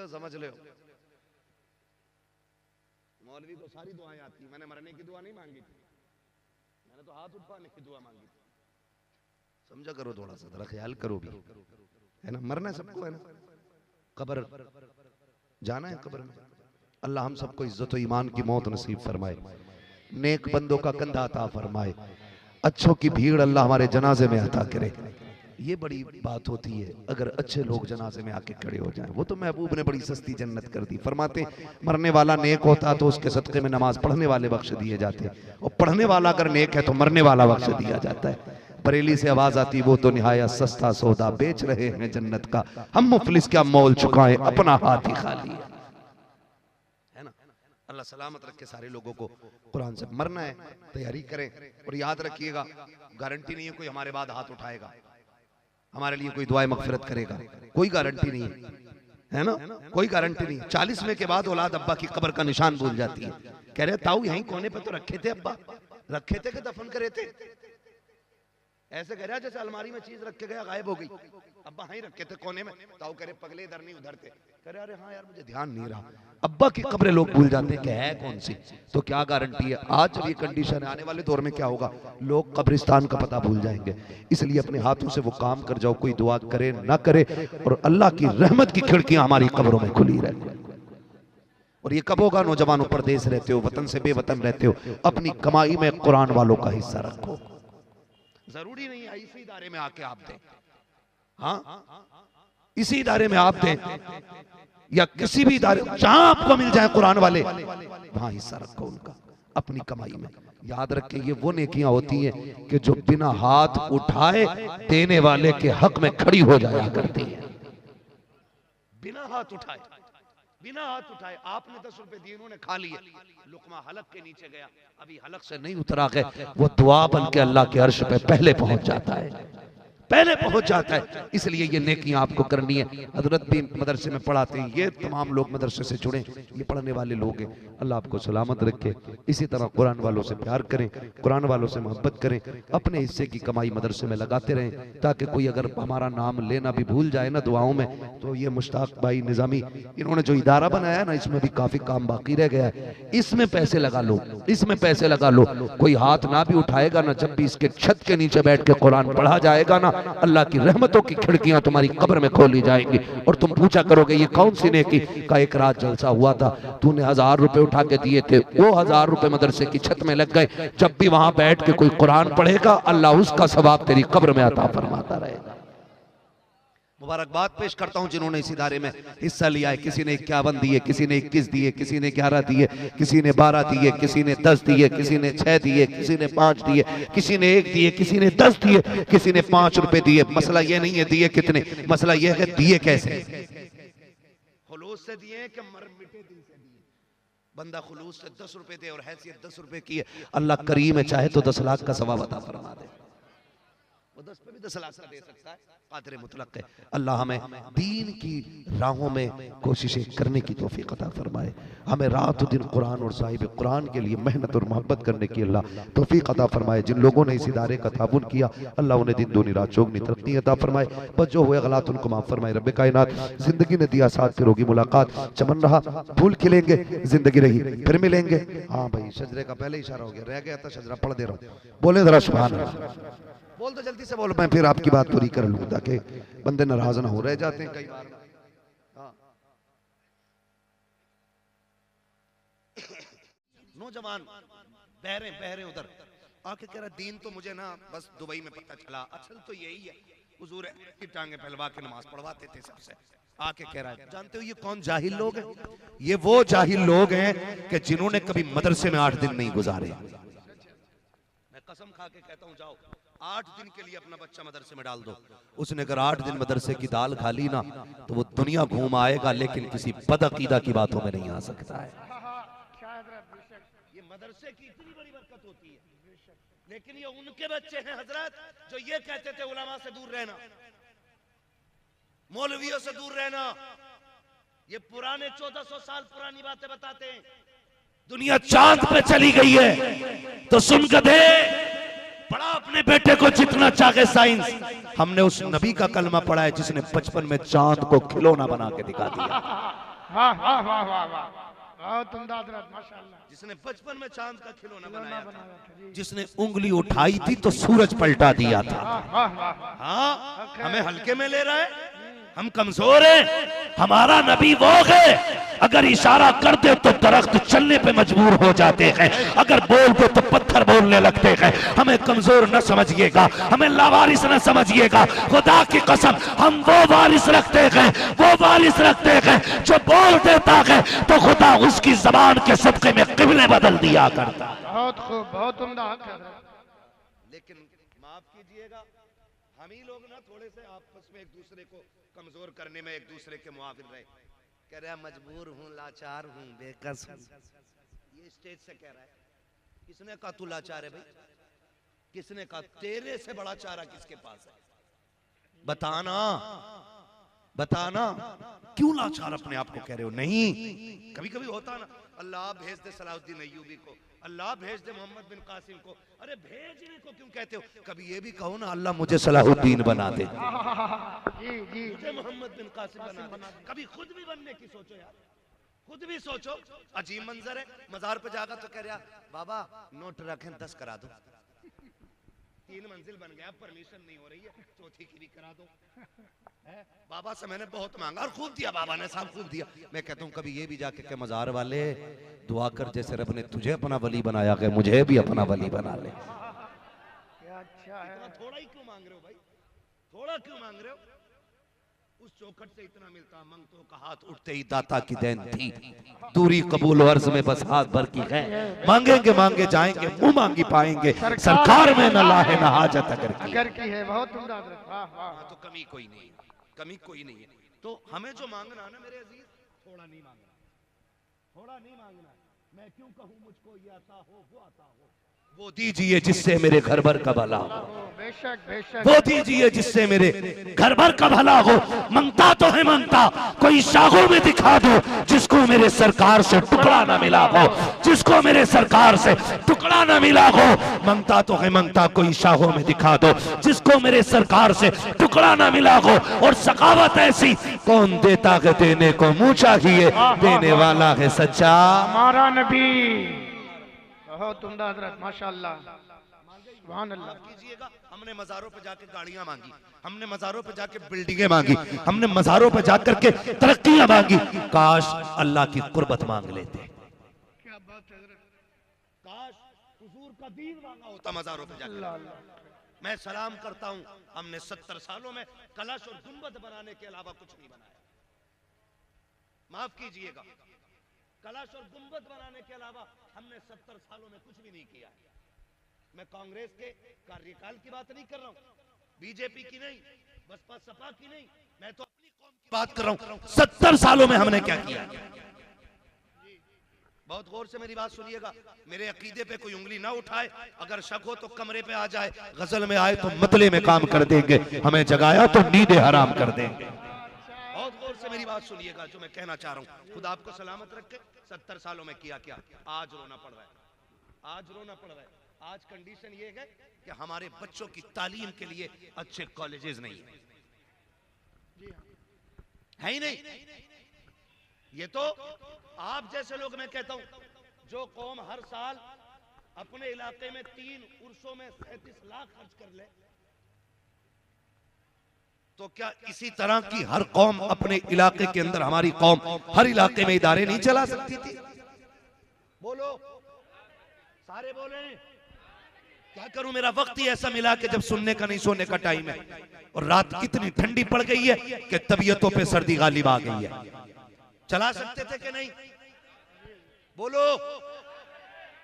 समझ ले। मौलवी को सारी दुआएं आती, मैंने मरने की दुआ नहीं मांगी थी, मैंने तो हाथ उठाने की दुआ मांगी थी। समझा करो, थोड़ा सा जरा ख्याल करो भी, है ना? मरना सबको है ना, कब्र जाना है कब्र में। अल्लाह हम सबको इज्जत और ईमान की मौत नसीब फरमाए, नेक बंदों का कंधा अता फरमाए, अच्छों की भीड़ अल्लाह हमारे जनाजे में अता करे। ये बड़ी बात होती है अगर अच्छे लोग जनाजे में आके खड़े हो जाएं। वो तो महबूब ने बड़ी सस्ती जन्नत कर दी। फरमाते मरने वाला नेक होता तो उसके सदक़े में नमाज पढ़ने वाले बख्श दिए जाते, और पढ़ने वाला अगर नेक है तो मरने वाला बख्श दिया जाता है। बरेली से आवाज आती, वो तो निहायत सस्ता सौदा बेच रहे हैं जन्नत का, हम मुफलिस क्या मोल चुकाएं, अपना हाथ ही खाली है ना। अल्लाह सलामत रखे सारे लोगों को। कुरान से मरना है, तैयारी करें, और याद रखिएगा गारंटी नहीं है कोई हमारे बाद हाथ उठाएगा, हमारे लिए कोई दुआए मगफिरत करेगा, कोई गारंटी नहीं है ना, कोई गारंटी नहीं। 40वें के बाद औलाद अब्बा की कब्र का निशान भूल जाती है, कह रहे ताऊ यहीं कोने पे तो रखे थे अब्बा, रखे थे कि दफन करे थे? ऐसे कह रहा जैसे अलमारी में चीज रख के गया गायब हो गई, अब्बा यहीं रखे थे कोने में। ताऊ कह रहे पगले इधर नहीं उधर थे, कह रहे अरे हाँ यार मुझे ध्यान नहीं रहा। अब्बा की कब्रें लोग भूल जाते हैं कि है कौन सी, तो क्या गारंटी है? आज जब ये कंडीशन है, आने वाले दौर में क्या होगा, लोग कब्रिस्तान का पता भूल जाएंगे। इसलिए अपने हाथों से वो काम कर जाओ, कोई दुआ करे ना करे, और अल्लाह की रहमत की खिड़कियां हमारी कब्रों में खुली रहे। और ये कब होगा? नौजवानों परदेश रहते हो, वतन से बेवतन रहते हो, अपनी कमाई में कुरान वालों का हिस्सा रखो। जरूरी नहीं है इसी इदारे में आके आप दें, हाँ इसी इदारे में आप दें, या किसी भी इदारे जहां आपको मिल जाए कुरान वाले, वहां हिस्सा रखो उनका। अपनी कमाई में। याद रखें ये वो नेकियां होती हैं कि जो बिना हाथ उठाए देने वाले के हक में खड़ी हो जाया करती है। बिना हाथ उठाए, बिना हाथ उठाए आपने 10 रुपए दिए, उन्होंने खा लिए, लुकमा हलक के नीचे गया, अभी हलक से नहीं उतरा है, वो दुआ बन के अल्लाह के अर्श पे पहले पहुंच जाता है, पहले पहुंच जाता है। इसलिए ये नेकियां आपको करनी है। हजरत भी मदरसे में पढ़ाते हैं, ये तमाम लोग मदरसे से जुड़े, ये पढ़ने वाले लोग हैं। अल्लाह आपको सलामत रखे। इसी तरह कुरान वालों से प्यार करें, कुरान वालों से मोहब्बत करें, अपने हिस्से की कमाई मदरसे में लगाते रहें, ताकि कोई अगर हमारा नाम लेना भी भूल जाए ना दुआओं में, तो ये मुश्ताक भाई निज़ामी इन्होंने जो इदारा बनाया ना, इसमें भी काफी काम बाकी रह गया है, इसमें पैसे लगा लो, इसमें पैसे लगा लो। कोई हाथ ना भी उठाएगा ना, जब भी इसके छत के नीचे बैठ के कुरान पढ़ा जाएगा ना, अल्लाह की रहमतों की खिड़कियां तुम्हारी कब्र में खोली जाएंगी, और तुम पूछा करोगे ये कौन सी नेकी का। एक रात जलसा हुआ था, तूने 1000 रुपए उठा के दिए थे, वो 1000 रुपए मदरसे की छत में लग गए। जब भी वहां बैठ के कोई कुरान पढ़ेगा, अल्लाह उसका सवाब तेरी कब्र में अता फरमाता रहेगा। मुबारकबाद पेश करता हूं जिन्होंने इस इदारे में हिस्सा लिया है। किसी ने 51 दिए, किसी ने 21 दिए, किसी ने 11 दिए, किसी ने 12 दिए, किसी ने 10 दिए, किसी ने 6 दिए, किसी ने 5 दिए, किसी ने 1 दिए, किसी ने 10 दिए, किसी ने 5 रुपए दिए। मसला ये नहीं है दिए कितने, मसला ये है दिए कैसे। खुलूस से दिए कि मर मिटे दिल से दिए। बंदा खुलूस से 10 रुपए दे और हैसियत 10 रुपए की है, अल्लाह करीम है, चाहे तो 10 लाख का सवाब अता फरमा दे। वो 10 पे भी 10 लाख का दे सकता है, कादिर मुतलक है। अल्लाह हमें दीन की राहों में कोशिशें करने की तौफीक अता फरमाए, हमें रात दिन कुरान और साहिब कुरान के लिए मेहनत और मोहब्बत करने की अल्लाह तौफीक अता फरमाए। जिन लोगों ने इस इदारे का ताबुन किया, अल्लाह उन्हें दिन दूनी रात चौगनी तरक्की अता फरमाए, बस जो हुए गलत उनको माफ फरमाए। रब्बे कायनात जिंदगी ने दिया साथ, फिर होगी मुलाकात, चमन रहा फूल खिलेंगे, जिंदगी रही फिर मिलेंगे। हाँ भाई, शजरे का पहले इशारा हो गया, रह गया था शजरा, पढ़ दे रहा हूँ, बोले जरा सुभान अल्लाह। बोल तो जल्दी से बोल, मैं फिर आपकी बात पूरी कर लूँ, ताकि बंदे नाराज ना हो, रह जाते हैं कई बार। हाँ। नौजवान बहरे उधर आके कह रहा, दीन तो मुझे ना बस दुबई में पता चला, असल तो यही है, हुजूर की टांगे फैलवा के नमाज पढ़वाते थे सबसे। आके कह रहा है, जानते हो ये कौन जाहिल लोग हैं? ये वो जाहिल लोग हैं कि जिन्होंने कभी मदरसे में 8 दिन नहीं गुजारे। मैं कसम खा के कहता हूँ, जाओ 8 दिन के लिए अपना बच्चा मदरसे में डाल दो, उसने अगर 8 दिन मदरसे की दाल खा ली ना, तो वो दुनिया घूम आएगा, लेकिन किसी बदअकीदा की बातों में नहीं आ सकता है। ये मदरसे की इतनी बड़ी बरकत होती है, लेकिन ये उनके बच्चे हैं हजरत जो ये कहते थे उलमा से दूर रहना, मौलवियों से दूर रहना। ये पुराने 1400 साल पुरानी बातें बताते हैं। दुनिया चांद पे चली गई है तो सुन कर दे, पढ़ा अपने बेटे को जितना चाहे साइंस। हमने उस नबी का कलमा पढ़ा है जिसने 55 में चांद को खिलौना बना के दिखा दिया। वाह वाह वाह वाह वाह, बहुत उम्दा हज़रत, माशाअल्लाह। जिसने 55 में चांद का खिलौना बनाया था, जिसने उंगली उठाई थी तो सूरज पलटा दिया था। हाँ, हमें हल्के में ले रहा है, हम कमजोर हैं। हमारा नबी वो है, अगर इशारा कर दे तो दरख्त चलने पे मजबूर हो जाते हैं, अगर बोल दो तो पत्थर बोलने लगते हैं। हमें कमजोर न समझिएगा, हमें लावारिस न समझिएगा। खुदा की कसम, हम वो वारिस रखते हैं, वो वारिस रखते हैं जो बोल देता है तो खुदा उसकी जबान के सदके में किबले बदल दिया करता। बहुत खूब, बहुत उम्दा। लेकिन माफ कीजिएगा, हम ही लोग ना थोड़े से आपस में एक दूसरे को कमजोर करने में एक दूसरे के मुआविन रहे। कह रहा है मजबूर हूँ, लाचार हूँ, बेकस हूँ। ये स्टेज से कह रहा है। किसने कहा तू लाचार है भाई? किसने कहा? तेरे से बड़ा चारा किसके पास है? बताना, बताना, क्यों लाचार अपने आप को कह रहे हो? नहीं, कभी कभी होता ना, अल्लाह भेज दे सलाहुद्दीन अय्यूबी को, अल्लाह भेज दे मोहम्मद बिन कासिम को। अरे भेजने को क्यों कहते हो? कभी ये भी कहो ना, अल्लाह मुझे सलाहुद्दीन बना दे, मुझे मोहम्मद बिन कासिम बना दे। कभी खुद भी बनने की सोचो यार, खुद भी सोचो। अजीब मंजर है, मजार पे जागा तो कह रहा बाबा नोट रखें 10 करा दो। 3 मंजिल बन गया, परमिशन नहीं हो रही है, चौथी की भी करा दो। बाबा से मैंने बहुत मांगा और खूब दिया, बाबा ने साहब खूब दिया। मैं कहता हूँ कभी ये भी जाके के मजार वाले दुआ कर, जैसे रब ने तुझे अपना वली बनाया है, मुझे भी अपना वली बना ले। क्या अच्छा है, थोड़ा ही क्यों मांग रहे हो भाई? थोड़ा क्यों मांग रहे हो? उस चौखट से इतना मिलता, मंगतों का हाथ उठते ही दाता की देन थी। दूरी कबूल अर्ज में बस हाथ भर की है, मांगेंगे मांगे जाएंगे, मुंह मांगी पाएंगे, सरकार में न लाहे न हाजत अगर की है। बहुत उम्दा हजरत, वाह वाह। तो कमी कोई नहीं है, कमी कोई नहीं है। तो हमें जो मांगना है ना मेरे अजीज, थोड़ा नहीं मांगना, थोड़ा नहीं मांगना। मैं क्यों कहूँ मुझको ये आता हो वो आता हो, वो दीजिए जिससे मेरे घर भर का भला हो, बेशक बेशक, वो दीजिए जिससे मेरे घर भर का भला हो। मंगता तो है मंगता, कोई शाहों में दिखा दो जिसको मेरे सरकार से टुकड़ा ना मिला हो, जिसको मेरे सरकार से टुकड़ा ना मिला हो। मंगता तो है मंगता, कोई शाहों में दिखा दो जिसको मेरे सरकार से टुकड़ा ना मिला हो। और सखावत ऐसी कौन देता है देने को मुंह चाहिए, देने वाला है सच्चा हमारा नबी। बहुत उम्दा हजरत, माशाअल्लाह, सुभान अल्लाह। कीजिएगा, हमने मज़ारों पे जाके गाड़ियां मांगी, हमने मज़ारों पे जाके बिल्डिंगें मांगी, हमने मज़ारों पे जाकर के तरक्कियां मांगी। काश अल्लाह की कुर्बत मांग लेते, क्या बात है हजरत, काश हुजूर का दीन मांगा होता मज़ारों पे जाकर। मैं सलाम करता हूं, हमने 70 सालों में कलश और गुंबद बनाने के अलावा कुछ नहीं बनाया। माफ कीजिएगा, कलश और गुंबद बनाने के अलावा हमने 70 सालों में कुछ भी नहीं किया। मैं कांग्रेस के कार्यकाल की बात नहीं कर रहा हूं, बीजेपी की नहीं, बसपा सपा की नहीं, मैं तो अपनी कौम की बात कर रहा हूं। 70 सालों में हमने क्या किया? बहुत गौर से मेरी बात सुनिएगा, मेरे अकीदे पे कोई उंगली ना उठाए, अगर शक हो तो कमरे पे आ जाए, गजल में आए तो मतले में काम कर देंगे, हमें जगाया तो नींदें हराम कर देंगे। बहुत गौर से मेरी बात सुनिएगा, जो मैं कहना चाह रहा हूं। खुदा आपको सलामत रखे। 70 सालों में किया क्या? आज रोना पड़ रहा है, आज रोना पड़ रहा है। आज कंडीशन ये है कि हमारे बच्चों की तालीम के लिए अच्छे कॉलेजेस नहीं है ही नहीं। ये तो आप जैसे लोग, मैं कहता हूं, जो कौम हर साल अपने इलाके में 3 उर्सों में 37 लाख खर्च कर ले, तो क्या इसी तरह की हर कौम अपने इलाके के अंदर, हमारी कौम हर इलाके में इदारे नहीं चला सकती थी? बोलो, सारे बोले। क्या करूं, मेरा वक्त ही ऐसा मिला कि जब सुनने का नहीं सोने का टाइम है, और रात इतनी ठंडी पड़ गई है कि तबीयतों पे सर्दी गालिब आ गई है। चला सकते थे कि नहीं? बोलो।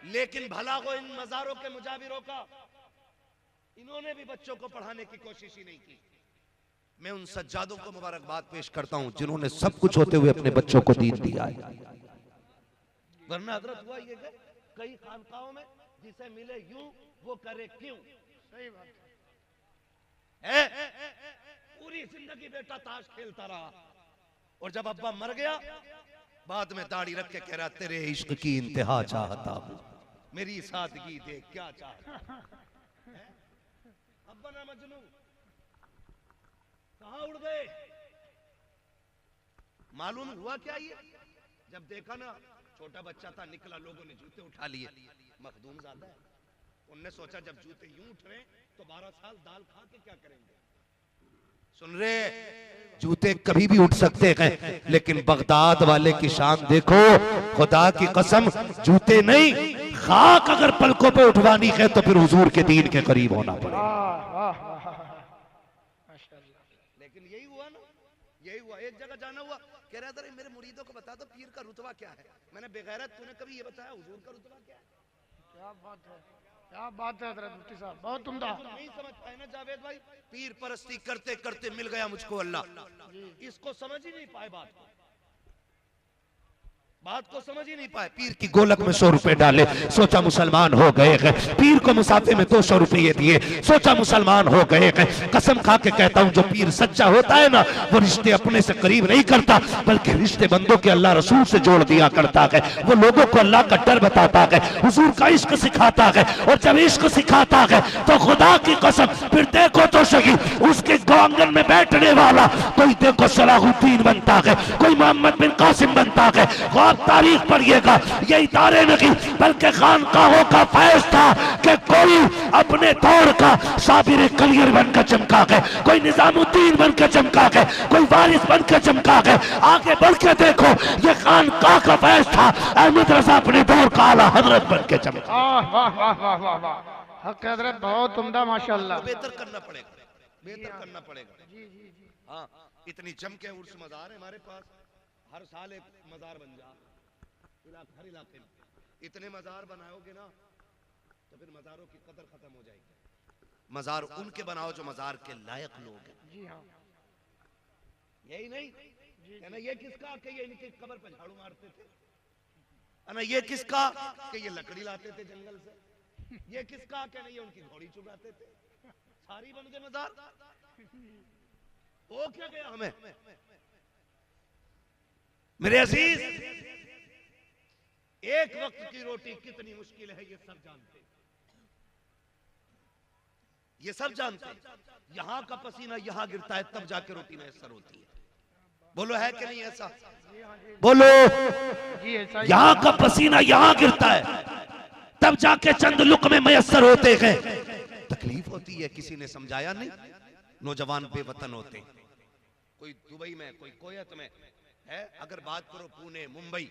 लेकिन भला हो इन मज़ारों के मुजाविरों का, इन्होंने भी बच्चों को पढ़ाने की कोशिश ही नहीं की। मैं उन सज्जादों को मुबारकबाद पेश करता हूं जिन्होंने सब कुछ होते हुए अपने बच्चों को दीन दिया है। वरना हजरत हुआ ये कई खानकाओं में जिसे मिले यूं वो करे क्यों। सही बात है। पूरी जिंदगी बेटा ताश खेलता रहा, और जब अब्बा मर गया, बाद में दाढ़ी रख के कह रहा, तेरे इश्क की इंतहा चाहता हूं, मेरी सादगी देख क्या चाहता। अब्बा ना मजनू कहां उड़ गए? मालूम हुआ क्या? ये जब देखा ना, छोटा बच्चा था, निकला, लोगों ने जूते उठा लिए, मखदूम ज्यादा है, उनने सोचा जब जूते यूं उठ रहे तो 12 साल दाल खा के क्या करेंगे। सुन रहे, जूते कभी भी उठ सकते हैं, लेकिन बगदाद वाले की शान देखो, खुदा की कसम, जूते नहीं, खाक अगर पलकों पे उठवानी है तो फिर हुजूर के दीन के करीब होना पड़ेगा। लेकिन यही हुआ ना, यही हुआ। एक जगह जाना हुआ, कह रहा था मेरे मुरीदों को बता दो पीर का रुतबा क्या है। मैंने बेगैरत, तूने कभी ये बताया हुजूर का रुतबा क्या है? क्या बात है, क्या बात है हजरत मुफ्ती साहब, बहुत उम्दा। नहीं समझ पाए ना जावेद भाई, पीर परस्ती करते करते मिल गया मुझको अल्लाह। इसको समझ ही नहीं पाए, बात को समझ ही नहीं पाए। पीर की गोलक में 100 रुपए डाले, सोचा मुसलमान हो गए हैं। पीर को मुसाफे में 200 रुपये दिए, सोचा मुसलमान हो गए हैं। कसम खा के कहता हूं, जो पीर सच्चा होता है ना, वो रिश्ते अपने से करीब नहीं करता, बल्कि रिश्ते बंदों के अल्लाह रसूल से जोड़ दिया करता है। वो लोगों को अल्लाह का डर बताता है, हुजूर का इश्क सिखाता है, और जब इश्क सिखाता है तो खुदा की कसम, फिर देखो तो सही, उसके आंगन में बैठने वाला कोई देखो सलाहुद्दीन बनता है, कोई मोहम्मद बिन कासिम बनता है। तारीख पढ़िएगा, ये इदारे नहीं बल्कि खानकाहों का फैज था कि कोई अपने दौर का साबिर कलियर बनकर चमका है, कोई निजामुद्दीन बनकर चमका है, कोई वारिस बनकर चमका है। आगे बढ़ के देखो, ये खानकाह का फैज था, अहमद रजा अपने दौर का आला हजरत बनकर चमका। वाह वाह वाह वाह वाह, हक हजरत, बहुत उम्दा, माशाअल्लाह। बेहतर करना पड़ेगा, बेहतर करना पड़ेगा। हाँ, इतनी जम के उर्स मजार है हमारे पास, हर साल एक मजार बन जा हर इलाके में। इतने मजार बनाओगे ना तो फिर मजारों की कदर खत्म हो जाएगी। मजार उनके बनाओ जो मजार के लायक लोग हैं। जी हाँ, यही नहीं कहना ये किसका कि ये इनकी कब्र पर झाड़ू मारते थे, ना ये किसका कि ये लकड़ी लाते थे जंगल से, ये किसका कहना ये उनकी घोड़ी चुराते थे, सारी बन गए मजार। वो क्या गया हमें? मेरे अजीज, एक वक्त की रोटी कितनी मुश्किल है ये सब जानते, ये सब जानते। यहां का पसीना यहां गिरता है तब जाके रोटी मैसर होती है। बोलो है कि नहीं ऐसा? बोलो, यहां का पसीना यहां गिरता है तब जाके चंद लुक़्मे मैसर होते हैं। तकलीफ होती है, किसी ने समझाया नहीं। नौजवान बेवतन होते हैं, कोई दुबई में, कोई कोयत में है। अगर बात करो पुणे, मुंबई,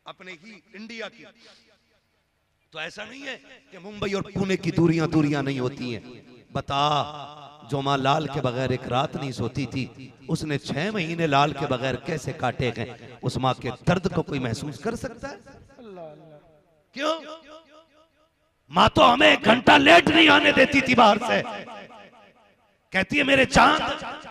अपने ही इंडिया की, तो ऐसा नहीं है कि मुंबई और पुणे की दूरियां दूरियां नहीं होती हैं। बता, जो माँ लाल के बगैर एक रात नहीं सोती थी, उसने 6 महीने लाल के बगैर कैसे काटे गए, उस माँ के दर्द को कोई महसूस कर सकता है? क्यों? माँ तो हमें 1 घंटा लेट नहीं आने देती थी बाहर से। कहती है मेरे चांद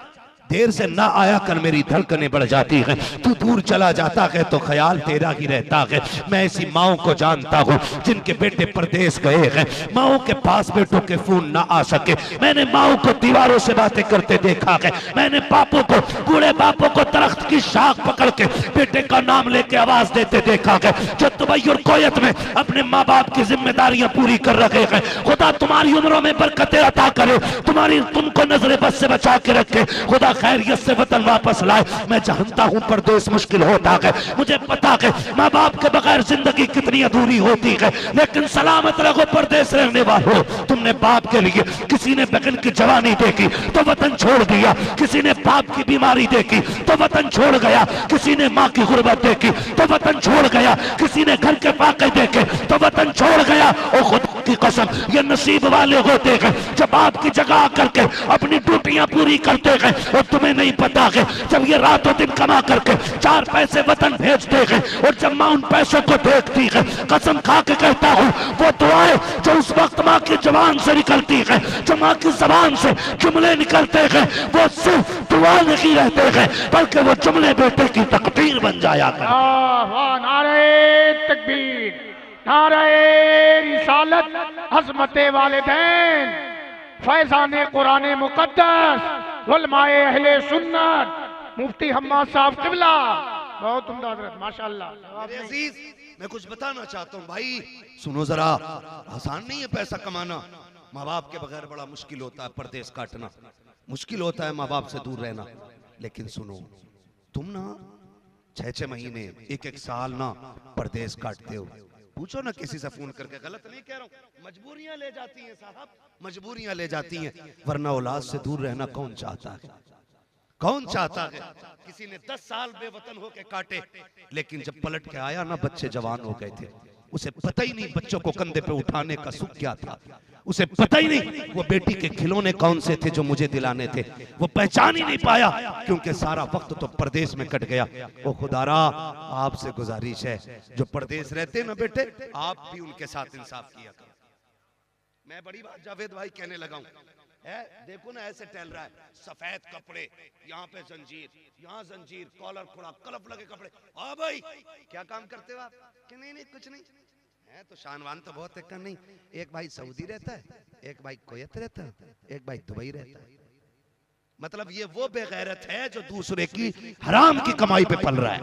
देर से ना आया कर, मेरी धड़कनें बढ़ जाती हैं। तू दूर चला जाता है तो ख्याल तेरा ही रहता है। मैं ऐसी माओं को जानता हूँ जिनके बेटे परदेश गए हैं, माओं के पास बेटों के फोन ना आ सके। मैंने माओं को दीवारों से बातें करते देखा है। मैंने बापों को, बूढ़े बापों को दरख्त की शाख पकड़ के बेटे का नाम लेके आवाज देते देखा है, जो दुबई और कोयत में अपने माँ बाप की जिम्मेदारियां पूरी कर रहे हैं। खुदा तुम्हारी उम्रों में बरकतें अता करे, तुमको नजरे बस से बचा के रखे। खुदा खैरियत से वतन वापस लाए। मैं जानता हूँ परदेश मुश्किल होता है, मुझे पता है माँ बाप के बगैर जिंदगी कितनी अधूरी होती है, लेकिन सलामत रहो परदेश रहने वालों। तुमने बाप के लिए, किसी ने बहन की जवानी देखी तो वतन छोड़ दिया, किसी ने बाप की बीमारी देखी तो वतन छोड़ गया, किसी ने माँ की गुर्बत देखी तो वतन छोड़ गया, किसी ने घर के फाके देखे तो वतन छोड़ गया। और खुदा की कसम, ये नसीब वाले होते हैं जब बाप की जगह करके अपनी ड्यूटियां पूरी करते हैं। और तुम्हें नहीं पता है, जब ये रातों दिन कमा करके 4 पैसे वतन भेजते हैं और जब माँ उन पैसों को देखती है, कसम खा के कहता हूँ, वो दुआएं जो उस वक्त माँ की जुबान से निकलती है, जो माँ की जुबान से जुमले निकलते हैं, वो सिर्फ दुआ नहीं रहते हैं बल्कि वो जुमले बेटे की तकदीर बन जाया करते। नारे तकबीर, नारे रिसालत, अज़मते वालिदैन, फैज़ाने कुरान मुक़द्दस, उलमाए अहले सुन्नत, मुफ्ती हम्माद साहब क़िबला। बहुत उम्दा हज़रत, माशाअल्लाह। मेरे अजीज, मैं कुछ बताना चाहता हूँ भाई, सुनो जरा। आसान नहीं है पैसा कमाना, माँ बाप के बगैर बड़ा मुश्किल होता है परदेश काटना, मुश्किल होता है माँ बाप से दूर रहना। लेकिन सुनो, तुम ना 6-6 महीने, 1-1 साल ना परदेश काटते हो। पूछो ना किसी से फोन करके, गलत नहीं कह रहा हूँ, मजबूरियां ले जाती हैं साहब, मजबूरियां ले जाती हैं, वरना औलाद से दूर रहना कौन चाहता है? कौन चाहता है? किसी ने 10 साल बेवतन होके काटे, लेकिन जब पलट के आया ना, बच्चे जवान हो गए थे। उसे पता ही नहीं बच्चों को कंधे पे उठाने का सुख क्या था, उसे पता ही नहीं वो बेटी के खिलौने कौन से थे जो मुझे दिलाने थे, वो पहचान ही नहीं पाया, क्योंकि सारा वक्त तो परदेश में कट गया। ओ खुदारा, आपसे गुजारिश है, जो परदेश रहते ना बेटे, आप भी उनके साथ इंसाफ किया करो। मैं बड़ी बात जावेद भाई कहने लगा हूँ, देखो ना ऐसे टहल रहा है, सफेद कपड़े, यहाँ पे जंजीर, यहाँ जंजीर, कॉलर खुला, कलफ लगे कपड़े। हाँ भाई, क्या काम करते हो आप? कि नहीं नहीं कुछ नहीं है, तो शानवान तो बहुत है। नहीं, एक भाई सऊदी रहता है, एक भाई कोयत रहता है, एक भाई दुबई रहता है। मतलब ये वो बेगैरत है जो दूसरे की हराम की कमाई पे पल रहा है।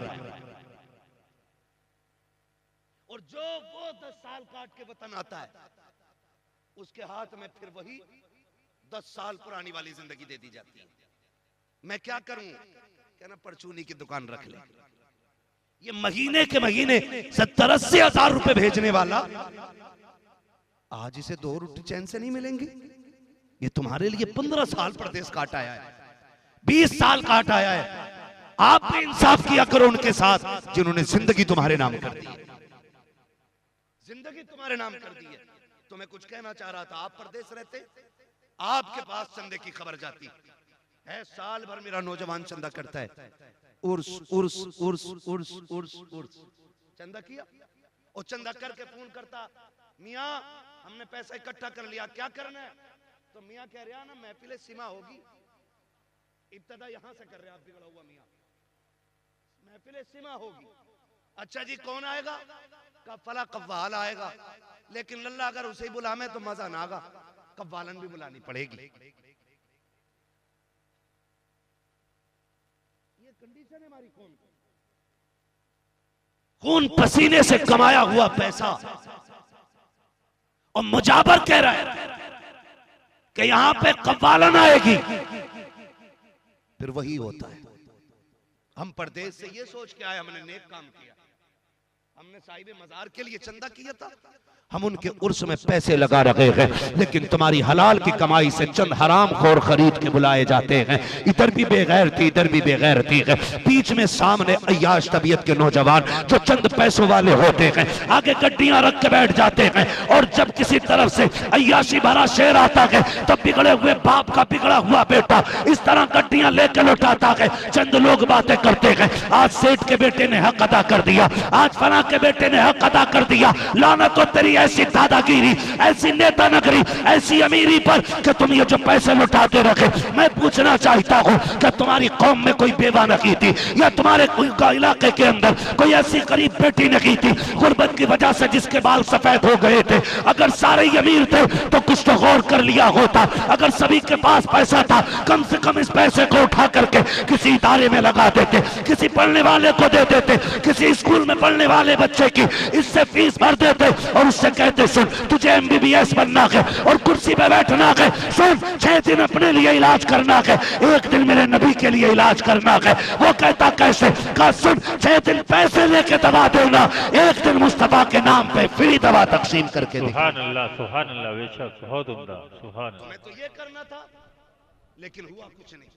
और जो वो 10 साल काट के वतन आता है, उसके हाथ में फिर वही 10 साल पुरानी वाली जिंदगी दे दी जाती है। मैं क्या करूं? कहना परचूनी की दुकान रख ले। ये महीने के महीने 70-80 हजार रुपए भेजने वाला आज इसे 2 रोटी चैन से नहीं मिलेंगे। ये तुम्हारे लिए 15 साल प्रदेश काट आया है, 20 साल काट आया है। आप भी इंसाफ किया करो उनके साथ जिन्होंने जिंदगी तुम्हारे नाम कर दी, जिंदगी तुम्हारे नाम कर दी है। तो मैं कुछ कहना चाह रहा था, आप परदेश रहते, आपके पास चंदे की खबर जाती है, साल भर मेरा नौजवान चंदा करता है, उर्स उर्स उर्स उर्स उर्स उर्स, चंदा किया और चंदा करके फोन करता, मियाँ हमने पैसा इकट्ठा कर लिया, क्या करना है? तो मियाँ कह रहा ना महफिल सीमा होगी, इब्तदा यहां से कर रहे आप बिगड़ा हुआ मियाँ, महफिल सीमा होगी। अच्छा जी कौन आएगा? का फला कव्वाल आएगा, लेकिन लल्ला अगर उसे ही बुलावे तो मजा ना आगा, कव्वालन भी बुलानी पड़ेगी। ये कंडीशन है हमारी। खून पसीने से कमाया हुआ पैसा, और मुजाबर कह रहा है कि यहां पे कव्वालन आएगी, फिर वही होता है। हम परदेश से ये सोच के आए हमने नेक काम किया, हमने साहिब मजार के लिए चंदा किया था, हम उनके उर्स में पैसे लगा रहे हैं, लेकिन तुम्हारी हलाल की कमाई से चंद हराम खोर खरीद के बुलाए जाते हैं। इधर भी बेगैर थी, इधर भी बेगैर थी, बीच में सामने अय्याश तबीयत के नौजवान जो चंद पैसों वाले होते हैं, आगे गड्डियां रख के बैठ जाते हैं, और जब किसी तरफ से अय्याशी भरा शेर आता है तो बिगड़े हुए बाप का बिगड़ा हुआ बेटा इस तरह गड्डियां लेकर लौटाता है। चंद लोग बातें करते हैं, आज सेठ के बेटे ने हक अदा कर दिया, आज फला के बेटे ने हक अदा कर दिया, लानत हो तेरी ऐसी दादागिरी, ऐसी नेता नगरी, ऐसी अमीरी पर कि तुम ये जो पैसे लुटाते रखे। मैं पूछना चाहता हूँ कि तुम्हारी कौम में कोई बेवा नहीं थी, या तुम्हारे इलाके के अंदर कोई ऐसी गरीब बेटी नहीं थी गुर्बत की वजह से जिसके बाल सफेद हो गए थे? अगर सारे अमीर थे तो कुछ तो गौर कर लिया होता। अगर सभी के पास पैसा था, कम से कम इस पैसे को उठा करके किसी इदारे में लगा देते, किसी पढ़ने वाले को दे देते, किसी स्कूल में पढ़ने वाले बच्चे की इससे फीस भर देते, और उससे कहते सुन तुझे MBBS बनना है और कुर्सी पे बैठना है, सुन 6 दिन अपने लिए इलाज करना है, 1 दिन मेरे नबी के लिए इलाज करना है। वो कहता कैसे? कहा सुन 6 दिन पैसे लेके दवा देना, 1 दिन मुस्तफा के नाम पे फ्री दवा तकसीम करके दे। सुभान अल्लाह बेशक, बहुत उम्दा, सुभान अल्लाह। मैं तो ये करना था, लेकिन हुआ कुछ नहीं,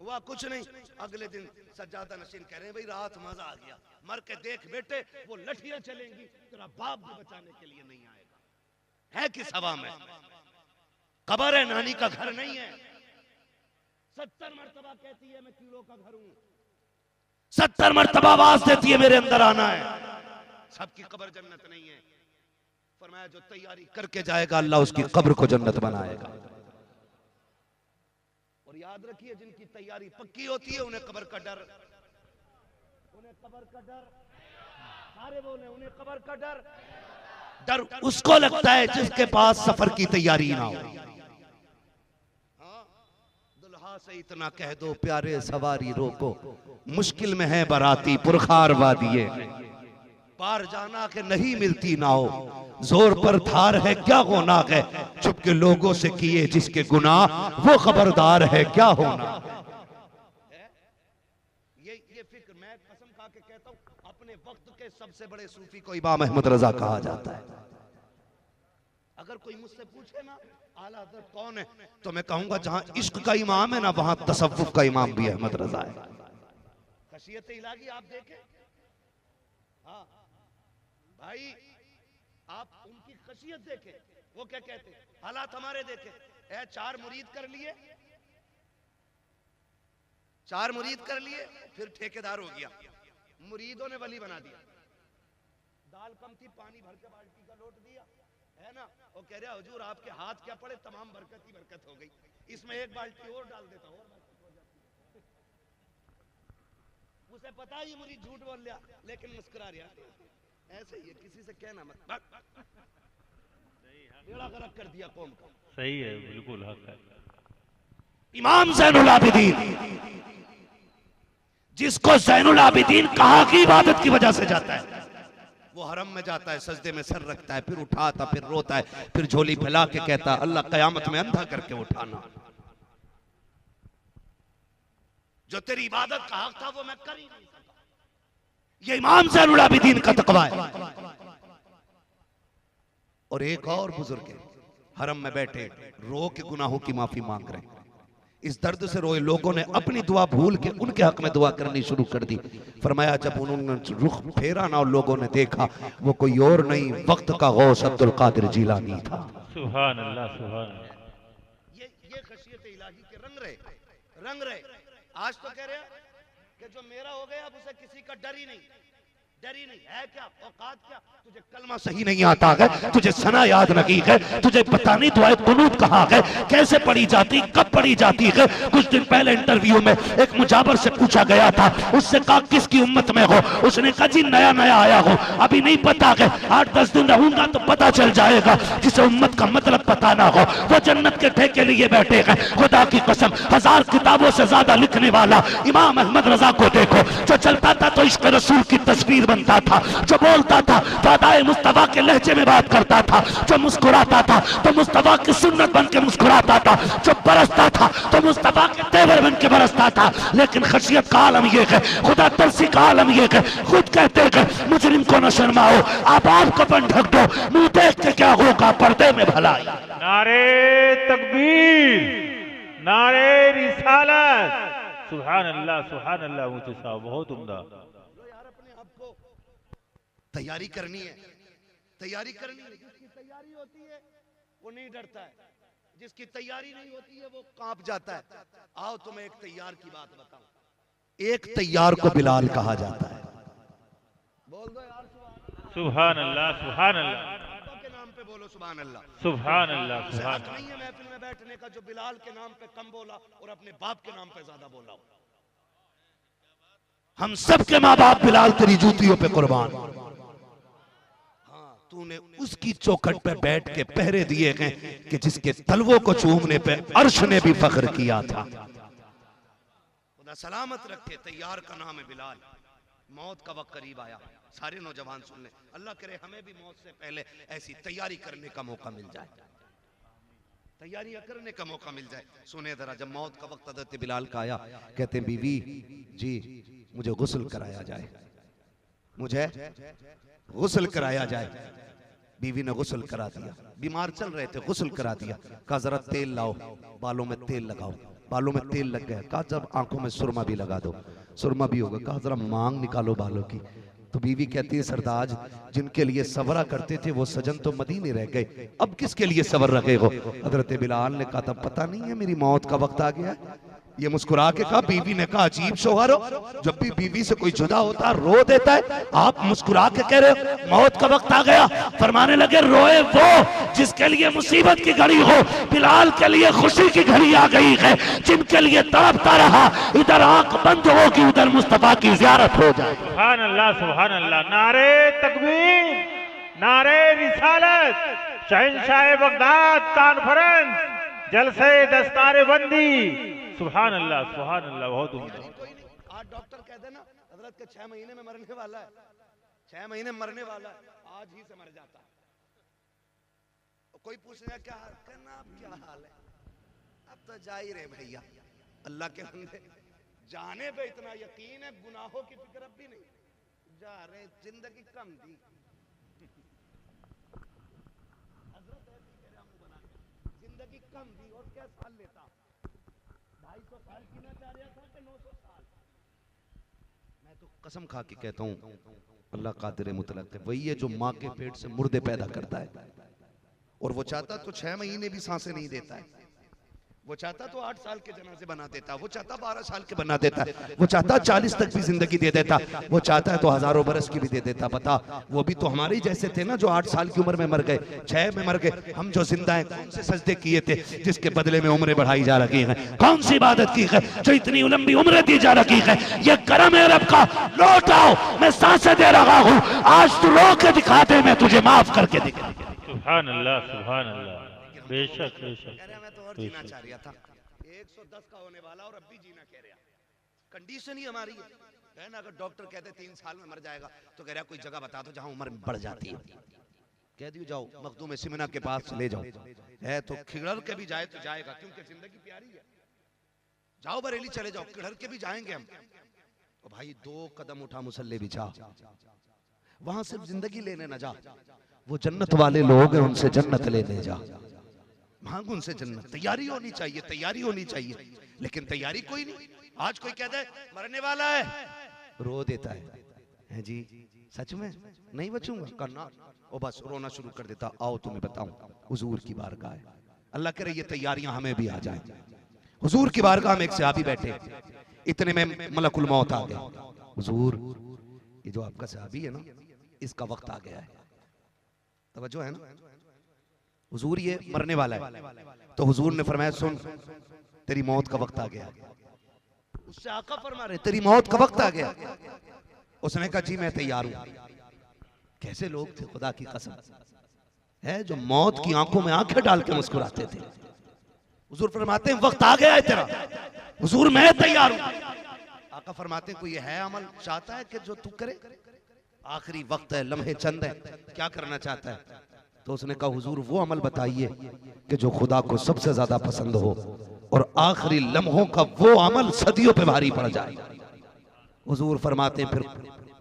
हुआ कुछ नहीं। अगले दिन सज्जादा नशीन कह रहे हैं भाई रात मजा आ गया, मर के देख बेटे वो लठियां चलेंगी, तेरा बाप भी बचाने के लिए नहीं आएगा। है किस हवा में? कब्र है, नानी का घर नहीं है। 70 मरतबा कहती है मैं कीड़ों का घर हूं, 70 मरतबा आवाज देती है मेरे अंदर आना है। सबकी कब्र जन्नत नहीं है। फरमाया जो तैयारी करके जाएगा अल्लाह उसकी कब्र को जन्नत बनाएगा। और याद रखिए जिनकी तैयारी पक्की होती है उन्हें कब्र का डर, उन्हें कब्र का डर, सारे बोले उन्हें कब्र का डर। डर उसको लगता है जिसके पास सफर की तैयारी ना हो। दुल्हा से इतना कह दो प्यारे सवारी रोको, मुश्किल में है बराती पुरखार वादिये, पार जाना के नहीं मिलती ना हो, जोर पर धार है क्या होना है, चुपके लोगों से किए जिसके गुनाह वो खबरदार है क्या होना। ये फिक्र मैं कसम खा के कहता हूं, अपने वक्त के सबसे बड़े सूफी को इमाम अहमद रजा कहा जाता है। अगर कोई मुझसे पूछे ना आला हज़रत कौन है, तो मैं कहूंगा जहां इश्क का इमाम है ना वहां तसव्वुफ का इमाम भी अहमद रजा है। खशियत इलाही आप देखें, हाँ भाई आप उनकी खशियत देखें, वो क्या कहते हैं, हालात हमारे देखें। 4 मुरीद कर लिए, 4 मुरीद कर लिए, फिर ठेकेदार हो गया, मुरीदों ने वली बना दिया। दाल कम थी, पानी भर के बाल्टी का लोट दिया, है ना, वो कह रहा हुजूर आपके हाथ क्या पड़े, तमाम बरकत ही बरकत हो गई, इसमें 1 बाल्टी और डाल देता और बरकत हो जाती। उसे पता ही मुरीद झूठ बोल लिया, लेकिन मुस्कुरा रहा। ऐसे ही है, किसी से कहना मत, बेड़ा गर्क कर दिया कौम का। सही है, बिल्कुल हक है। इमाम ज़ैनुल आबिदीन, जिसको ज़ैनुल आबिदीन कहा की इबादत की वजह से जाता है, वो हरम में जाता है, सजदे में सर रखता है, फिर उठाता, फिर रोता है, फिर झोली फैला के कहता है अल्लाह कयामत में अंधा करके उठाना। जो तेरी इबादत का हक था वो मैं कर ही नहीं सका। ये इमाम ज़ैनुल आबिदीन का तक़वा है। और एक और बुजुर्ग है, हरम में बैठे रो के गुनाहों की माफी मांग रहे हैं। इस दर्द से रोए लोगों ने अपनी दुआ भूल के उनके हक में दुआ करनी शुरू कर दी। फरमाया जब उन्होंने रुख फेरा ना और लोगों ने देखा वो कोई और नहीं, वक्त का गौस अब्दुल कादिर जिलानी था। सुभान अल्लाह, सुभान अल्लाह। मशीयत इलाही के रंग रहे। आज तो कह रहे कि जो मेरा हो गया अब उसे किसी का डर ही नहीं है। क्या औकात, क्या तुझे कलमा सही नहीं आता है, तुझे सना याद नहीं है, तुझे पता नहीं दुआए कुनूत कहाँ है, कैसे पढ़ी जाती, कब पढ़ी जाती है। कुछ दिन पहले इंटरव्यू में एक मुजावर से पूछा गया था, उससे कहा किसकी उम्मत में हो, उसने कहा जी नया आया हो, अभी नहीं पता है, 8-10 दिन रहूंगा तो पता चल जाएगा। जिसे उम्मत का मतलब पता ना हो वो जन्नत के ठेके लिए बैठे हैं। खुदा की कसम 1000 किताबों से ज्यादा लिखने वाला इमाम अहमद रजा को देखो, जो चलता था तो इश्क रसूल की तस्वीर बनता था, जो बोलता था तो अदाए मुस्तफा के लहजे में बात करता था, जो मुस्कुराता था तो मुस्तफा की सुन्नत बन के मुस्कुराता था, जो बरसता था तो मुस्तफा के तेवर बन के बरसता था। लेकिन खशियत का आलम यह है, खुदा तरसी का आलम यह है, खुद कहते हैं मुजरिम को न शर्माओ, आप कपन ढक दो, मुंह देख के क्या होगा पर्दे में भलाई। नारे तकबीर, नारे रिसालत, सुभान अल्लाह मुझे साहब बहुत उम्दा। यार अपने आप को तैयारी करनी है। जिसकी तैयारी होती है वो नहीं डरता है, जिसकी तैयारी नहीं होती है वो कांप जाता है। आओ तुम्हें एक तैयार की बात बताऊं। एक तैयार को बिलाल कहा जाता है। बोल दो यार सुभान अल्लाह के नाम पे बोलो सुभान अल्लाह। सुभान अल्लाह। नहीं है महफिल में बैठने का जो बिलाल के नाम पे कम बोला और अपने बाप के नाम पे ज्यादा बोला हो। हम सब के माँ बाप बिलाल तेरी जूतियों पे कुर्बान। हाँ, तूने उसकी चौखट पे बैठ के पहरे दिए हैं कि जिसके तलवों को चूमने पे अर्श ने भी फख्र किया था। खुदा सलामत रखे। तैयार का नाम है बिलाल। मौत का वक्त करीब आया, सारे नौजवान सुन ले। अल्लाह करे हमें भी मौत से पहले ऐसी तैयारी करने का मौका मिल जाए, तैयारियां करने का मौका मिल जाए। सुने जरा, जब मौत का वक्त हज़रत बिलाल का आया, कहते हैं बीवी जी मुझे गुस्ल कराया जाए, मुझे गुस्ल कराया जाए। बीवी ने गुस्ल करा दिया। बीमार चल रहे थे, गुस्ल करा दिया। कहा जरा तेल लाओ, बालों में तेल लगाओ। बालों में तेल लग गया। कहा जब आंखों में सुरमा भी लगा दो, सुरमा भी होगा। कहा जरा मांग निकालो बालों की। तो बीवी कहती है सरदार जिनके लिए सवरा करते थे वो सजन तो मदीने रह गए, अब किसके लिए सवर रखे हो। हजरत बिलाल ने कहा था पता नहीं है मेरी मौत का वक्त आ गया। ये मुस्कुरा के कहा। बीवी ने कहा अजीब शौहर हो, जब भी बीवी से कोई जुदा होता रो देता है, आप मुस्कुरा के कह रहे हो मौत का वक्त आ गया। फरमाने लगे रोए वो जिसके लिए मुसीबत की घड़ी हो, बिलाल के लिए खुशी की घड़ी आ गई है। जिनके लिए तड़पता रहा, इधर आंख बंद होगी उधर मुस्तफा की ज़ियारत हो जाए। सुभान अल्लाह। नारे तकबीर, नारे रिसालत, शहंशाह बगदाद कॉन्फ्रेंस, जलसे दस्तारे बंदी। सुभान अल्लाह बहुत उम्दा। आज डॉक्टर कह देना हजरत के 6 महीने में मरने वाला है, 6 महीने मरने वाला है, आज ही से मर जाता है। कोई पूछेगा क्या हाल, कहना अब क्या हाल है, अब तो जा ही रहे भैया। अल्लाह के बंदे जाने पे इतना यकीन है, गुनाहों की फिक्र अब भी नहीं, जा रहे। जिंदगी कम दी, जिंदगी कम दी और क्या साल लेता, 250 साल जीना चाह रहा था कि 900 साल। मैं तो कसम खा के कहता हूँ अल्लाह कादिर मुतलक है, वही है जो माँ के पेट से मुर्दे पैदा करता है। और वो चाहता तो 6 महीने भी सांसें नहीं देता है, वो चाहता तो 8 साल के जनाजे बना देता, वो चाहता 12 साल के बना देता, वो चाहता 40 तक भी जिंदगी दे देता, वो चाहता है तो हजारों बरस की भी दे देता। बता वो भी तो हमारे ही जैसे थे ना, जो 8 साल की उम्र में मर गए, 6 में मर गए। हम जो जिंदा हैं कौन से सजदे किए थे जिसके बदले में उम्रें बढ़ाई जा रही हैं, कौन सी इबादत की है जो इतनी लंबी उम्रें दी जा रही है। ये करम है रब का, लौट आओ, मैं सांसें दे रहा हूँ, आज तू रो के दिखा दे, मैं तुझे माफ करके दिखा। सुभान अल्लाह। बेशक मैं तो और जीना चाह रहा था, 110 का होने वाला और अब भी जीना कह रहा। कंडीशन ही हमारी है ना। अगर डॉक्टर कहते 3 साल में मर जाएगा तो कह रहा कोई जगह बता दो जहां उम्र बढ़ जाती है। कह दियो जाओ मखदूम सिमना के पास ले जाओ, है तो खिगड़ के भी जाए तो जाएगा, क्योंकि जिंदगी प्यारी है। जाओ बरेली चले जाओ, खिगड़ के भी जाएंगे हम। तो भाई 2 कदम उठा मुसल्ले बिछा, वहां सिर्फ जिंदगी लेने ना जा, वो जन्नत वाले लोग हैं उनसे जन्नत लेने जा, मांग उनसे जन्नत। तैयारी होनी चाहिए, तैयारी होनी चाहिए, लेकिन तैयारी कोई नहीं। आज कोई कहता है मरने वाला है, रो देता है जी सच में नहीं बचूंगा, करना और बस रोना शुरू कर देता। आओ तुम्हें बताऊं हुजूर की बारगाह है। अल्लाह करे ये तैयारियां हमें भी आ जाए, हुजूर की बारगाह में एक सहाबी बैठे, इतने में मलकुल मौत आ गया। हुजूर, ये जो आपका सहाबी है ना, इसका वक्त आ गया है। तवज्जो है ना? हुजूर ये मरने वाला है। तो हुजूर ने फरमाया, सुन, तेरी मौत का वक्त आ गया। उससे आका फरमा रहे, तेरी मौत का वक्त आ गया। उसने कहा, जी मैं तैयार हूं। कैसे लोग थे खुदा की कसम, है जो मौत की आंखों में आंखें डाल के मुस्कुराते थे। हुजूर फरमाते हैं, वक्त आ गया है तेरा। हुजूर, मैं तैयार हूं। आका फरमाते हैं, कोई है अमल चाहता है कि जो तू करे? आखिरी वक्त है, लम्हे चंद है, क्या करना चाहता है? तो उसने कहा, हुजूर वो अमल बताइए कि जो खुदा को सबसे ज्यादा पसंद हो और आखिरी लम्हों का वो अमल सदियों पे भारी पड़ जाए। हुजूर फरमाते हैं, फिर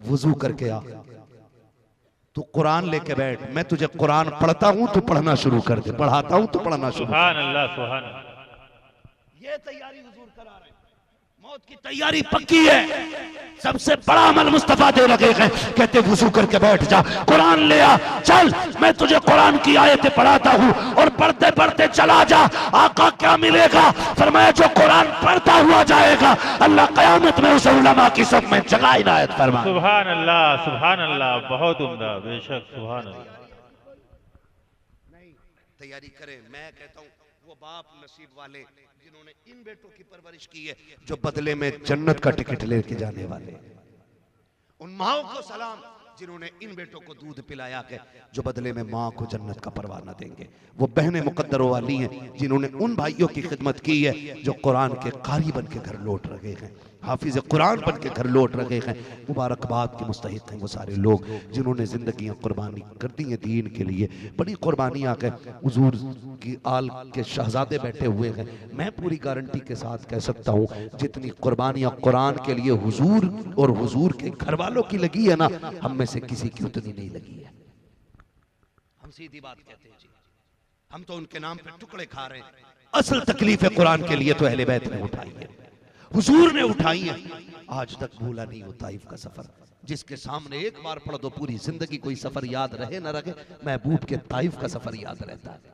वुजू करके आ, तू कुरान लेके बैठ, मैं तुझे कुरान पढ़ता हूं, तू पढ़ना शुरू कर दे, पढ़ाता हूं, तू पढ़ना शुरू। सुभान अल्लाह, सुभान अल्लाह। ये तैयारी हुजूर करा रहे हैं, मौत की तैयारी पक्की है। सबसे बड़ा अमल मुस्तफा दे लगे हैं, कहते वुजू करके बैठ जा, कुरान ले आ, चल मैं तुझे कुरान की आयतें पढ़ाता हूँ और पढ़ते पढ़ते चला जा। आका क्या मिलेगा? फरमाया, जो कुरान पढ़ता हुआ जाएगा अल्लाह क़यामत में उसे उलमा की सब में जगह इनायत फरमाए। सुभान अल्लाह, सुभान अल्लाह, बहुत उम्दा, बेशक, सुभान अल्लाह। तैयारी करें। मैं कहता हूँ वो बाप नसीब वाले जिन्होंने इन बेटों की परवरिश की है, जो बदले में जन्नत का टिकट लेके जाने वाले। उन माओ को सलाम जिन्होंने इन बेटों को दूध पिलाया है, जो बदले में माँ को जन्नत का परवाना देंगे। वो बहनें मुकद्दरों वाली हैं जिन्होंने उन भाइयों की खिदमत की है जो कुरान के कारी बन के घर लौट रहे हैं, हाफिज कुरान बन के घर लौट रहे हैं। मुबारकबाद के मुस्तहिक हैं वो सारे लोग जिन्होंने जिंदगियां कुर्बानी कर दी हैं दीन के लिए। बड़ी कुर्बानियां के हुजूर की आल के शहजादे बैठे हुए हैं। मैं पूरी गारंटी के साथ कह सकता हूँ, जितनी कुर्बानियां कुरान के लिए हुजूर और हुजूर के घर वालों की लगी है ना, हम में से किसी की उतनी नहीं लगी है। हम सीधी बात कहते हैं जी, हम तो उनके नाम पे टुकड़े खा रहे हैं। असल तकलीफ कुरान के लिए तो अहले बैत ने उठाई है, हुजूर ने उठाई है। आज तक भूला नहीं वो ताइफ का सफर, जिसके सामने एक बार पढ़ दो पूरी जिंदगी कोई सफर याद रहे ना रहे, महबूब के ताइफ का सफर याद रहता है,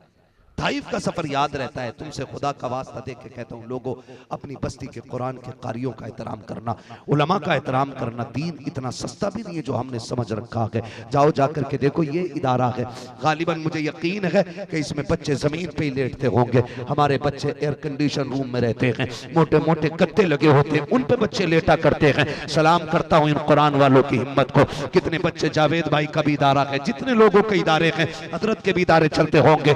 ताइफ का सफर याद रहता है। तुमसे खुदा का वास्ता दे के कहता हूँ, लोगों अपनी बस्ती के कुरान के कारियों का एहतराम करना, उलमा का एहतराम करना। दीन इतना सस्ता भी नहीं है जो हमने समझ रखा है। जाओ जाकर के देखो, ये इदारा है, गालिबन मुझे यकीन है कि इसमें बच्चे जमीन पे ही लेटते होंगे। हमारे बच्चे एयर कंडीशन रूम में रहते हैं, मोटे मोटे गद्दे लगे होते हैं, उन पे बच्चे लेटा करते हैं। सलाम करता हूँ इन कुरान वालों की हिम्मत को। कितने बच्चे, जावेद भाई का भी इदारा है, जितने लोगों के इदारे हैं, हजरत के भी इदारे चलते होंगे।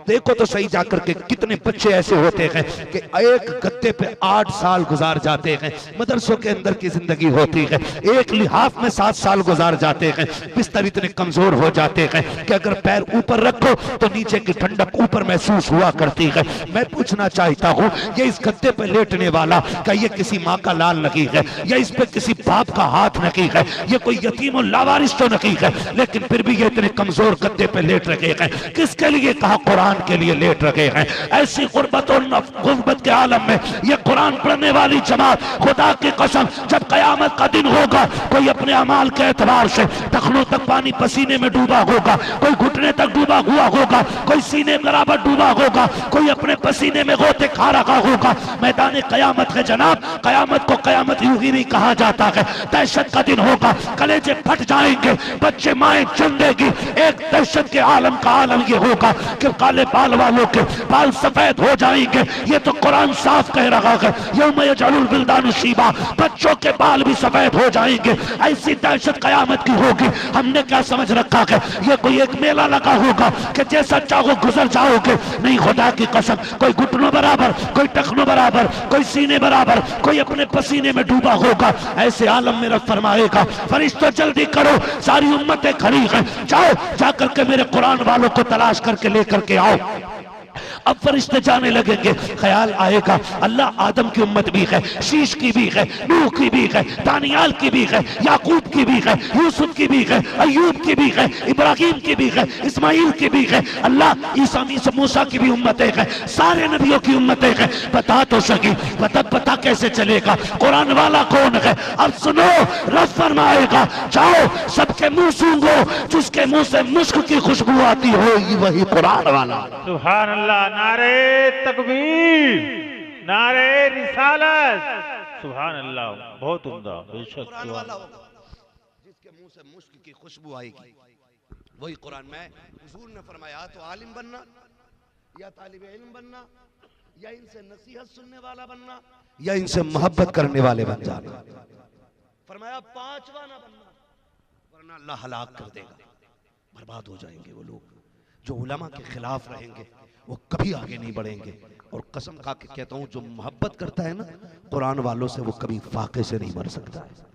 देखो तो सही जाकर के कितने बच्चे ऐसे होते हैं कि एक गद्दे पे 8 साल गुजार जाते हैं। मदरसों के अंदर की जिंदगी होती है, एक लिहाफ में 7 साल गुजार जाते हैं। बिस्तर इतने कमजोर हो जाते हैं कि अगर पैर ऊपर रखो तो नीचे की ठंडक ऊपर महसूस हुआ करती है। मैं पूछना चाहता हूँ, ये इस गद्दे पे लेटने वाला, क्या ये किसी माँ का लाल नहीं है, या इस पे किसी बाप का हाथ नहीं है, ये कोई यतीम और लावारिस तो नहीं है, लेकिन फिर भी ये इतने कमजोर गद्दे पे लेट रहे हैं। किसके लिए कहा? कुरान के लिए लेट रहे हैं। ऐसी गुर्बत और गुर्बत के आलम में ये कुरान पढ़ने वाली जमात, खुदा की कसम, जब कयामत का दिन होगा, कोई अपने अमाल के एतबार से टखनों तक पानी पसीने में डूबा होगा, कोई घुटने तक डूबा हुआ होगा, कोई सीने बराबर डूबा होगा, कोई अपने पसीने में गोते खा रखा होगा। मैदान कयामत है जनाब, कयामत को कयामत यूं ही नहीं कहा जाता है। दहशत का दिन होगा, कलेजे फट जाएंगे, बच्चे माएं चुन देगी। एक दहशत के आलम का आलम ये होगा कि काले बाल वालों के बाल सफेद हो जाएंगे। ये तो कुरान साफ कह रहा है, यौम यजअलुल विल्दानु शीबा, बच्चों के बाल भी सफेद हो जाएंगे। ऐसी दहशत कयामत की होगी। हमने क्या समझ रखा है ये कोई एक मेला लगा होगा कि जैसा चाहो गुजर जाओगे? नहीं, खुदा की कसम, कोई घुटनों बराबर, कोई टखनों बराबर, कोई सीने बराबर, कोई अपने पसीने में डूबा होगा। ऐसे आलम में रब फरमाएगा, फरिश्तों जल्दी करो, सारी उम्मतें खड़ी हैं, जाओ जाकर के मेरे कुरान वालों को तलाश करके लेकर के आओ। अब फरिश्ते जाने लगेंगे, ख्याल आएगा अल्लाह आदम की उम्मत भी है, शीश की भी है, नूह की भी है, दानियाल की भी है, याकूब की भी है, यूसुफ की भी है, अय्यूब की भी है, इब्राहिम की भी है, इस्माइल की भी है। अल्लाह ईसा मूसा की भी उम्मतें हैं, सारे नबियों की उम्मतें हैं। बता तो सकी, पता कैसे चलेगा कुरान वाला कौन है? अब सुनो, रब फरमाएगा, जाओ सबके मुंह सूंघो, जिसके मुंह से मुश्क की खुशबू आती होगी वही कुरान वाला। सुभान अल्लाह, नारे तकबीर। नारे रिसालत सुभान अल्लाह, बहुत उम्दा, बेशक कुरान सुभान वाला होगा जिसके मुंह से मुश्क की खुशबू आएगी, वही कुरान में हुजूर ने फरमाया तो आलिम बनना या तालिब इल्म बनना या इनसे नसीहत सुनने वाला बनना या इनसे मोहब्बत करने वाले बन जाना। फरमाया पांचवा ना बनना वरना अल्लाह हलाक कर देगा, बर्बाद हो जाएंगे वो लोग जो उलमा के खिलाफ रहेंगे, वो कभी आगे नहीं बढ़ेंगे। और कसम खा के कहता हूं जो मोहब्बत करता है ना कुरान वालों से, वो कभी फाके से नहीं मर सकता है।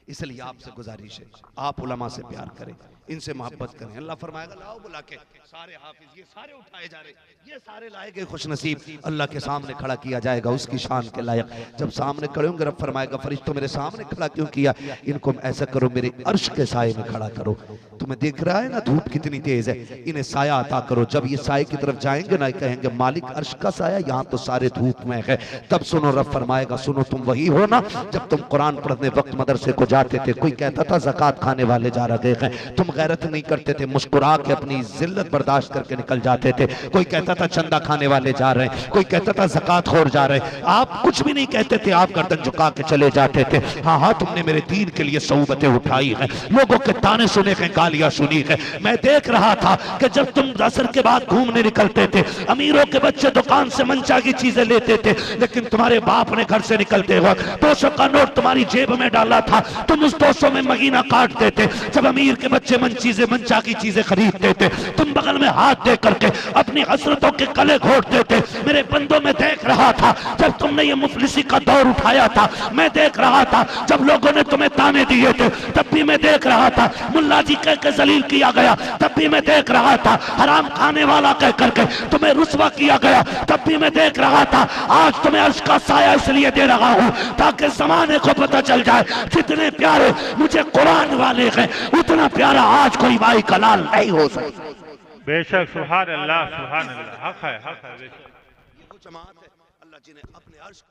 इसलिए आपसे गुजारिश है, आप उलमा से प्यार करें, इनसे मोहब्बत करें। अल्लाह फरमाएगा लाओ बुला के सारे हाफिज, ये सारे उठाए जा रहे, ये सारे लाए गए खुश नसीब, अल्लाह के सामने खड़ा किया जाएगा उसकी शान के लायक। जब सामने खड़े होंगे रब फरमाएगा फरिश्तों मेरे सामने खड़ा क्यों किया, इनको ऐसा करो मेरे अर्श के साए में खड़ा करो। तुम्हें देख रहा है ना धूप कितनी तेज है, इन्हें साया अता करो। जब ये साए की तरफ जाएंगे ना कहेंगे मालिक अर्श का साया, यहाँ तो सारे धूप में है। तब सुनो रब फरमाएगा सुनो तुम वही हो ना जब तुम कुरान पढ़ने वक्त मदरसे को जाते थे, कोई कहता था ज़कात खाने वाले जा रहे हैं, तुम गैरत नहीं करते थे, मुस्कुरा के अपनी जिल्लत बर्दाश्त करके निकल जाते थे। कोई कहता था चंदा खाने वाले जा रहे हैं, कोई कहता था ज़कात खोर जा रहे हैं, आप कुछ भी नहीं कहते थे, आप गर्दन झुका के चले जाते थे। हाँ हाँ तुमने मेरे दीन के लिए सऊबतें उठाई हैं, लोगों के ताने सुने हैं, गालियां सुनी है। मैं देख रहा था कि जब तुम असर के बाद घूमने निकलते थे, अमीरों के बच्चे दुकान से मनचा की चीजें लेते थे, लेकिन तुम्हारे बाप ने घर से निकलते वक्त 200 का नोट तुम्हारी जेब में डाला था, तुम उस 200 में महीना काटते थे। जब अमीर के बच्चे मनचा की चीजें खरीदते थे, तुम बगल में हाथ दे करके अपनी हसरतों के गले घोटते थे। मेरे बंदों में देख रहा था जब तुमने ये मुफलिसी का दौर उठाया था, मैं देख रहा था जब लोगों ने तुम्हें ताने दिए थे, तब भी मैं देख रहा था मुल्ला जी कह के जलील किया गया, तब भी मैं देख रहा था हराम खाने वाला कह करके तुम्हें रुस्वा किया गया, तब भी मैं देख रहा था। आज तुम्हें अर्श का साया इसलिए दे रहा हूं ताकि जमाने को पता चल जाए जितने प्यारे मुझे कुरान वाले हैं उतना प्यारा आज कोई भाई कलाल नहीं हो सकता। बेशक सुभान अल्लाह, हक है बेशक। ये वो जमात है अल्लाह जी ने अपने अर्श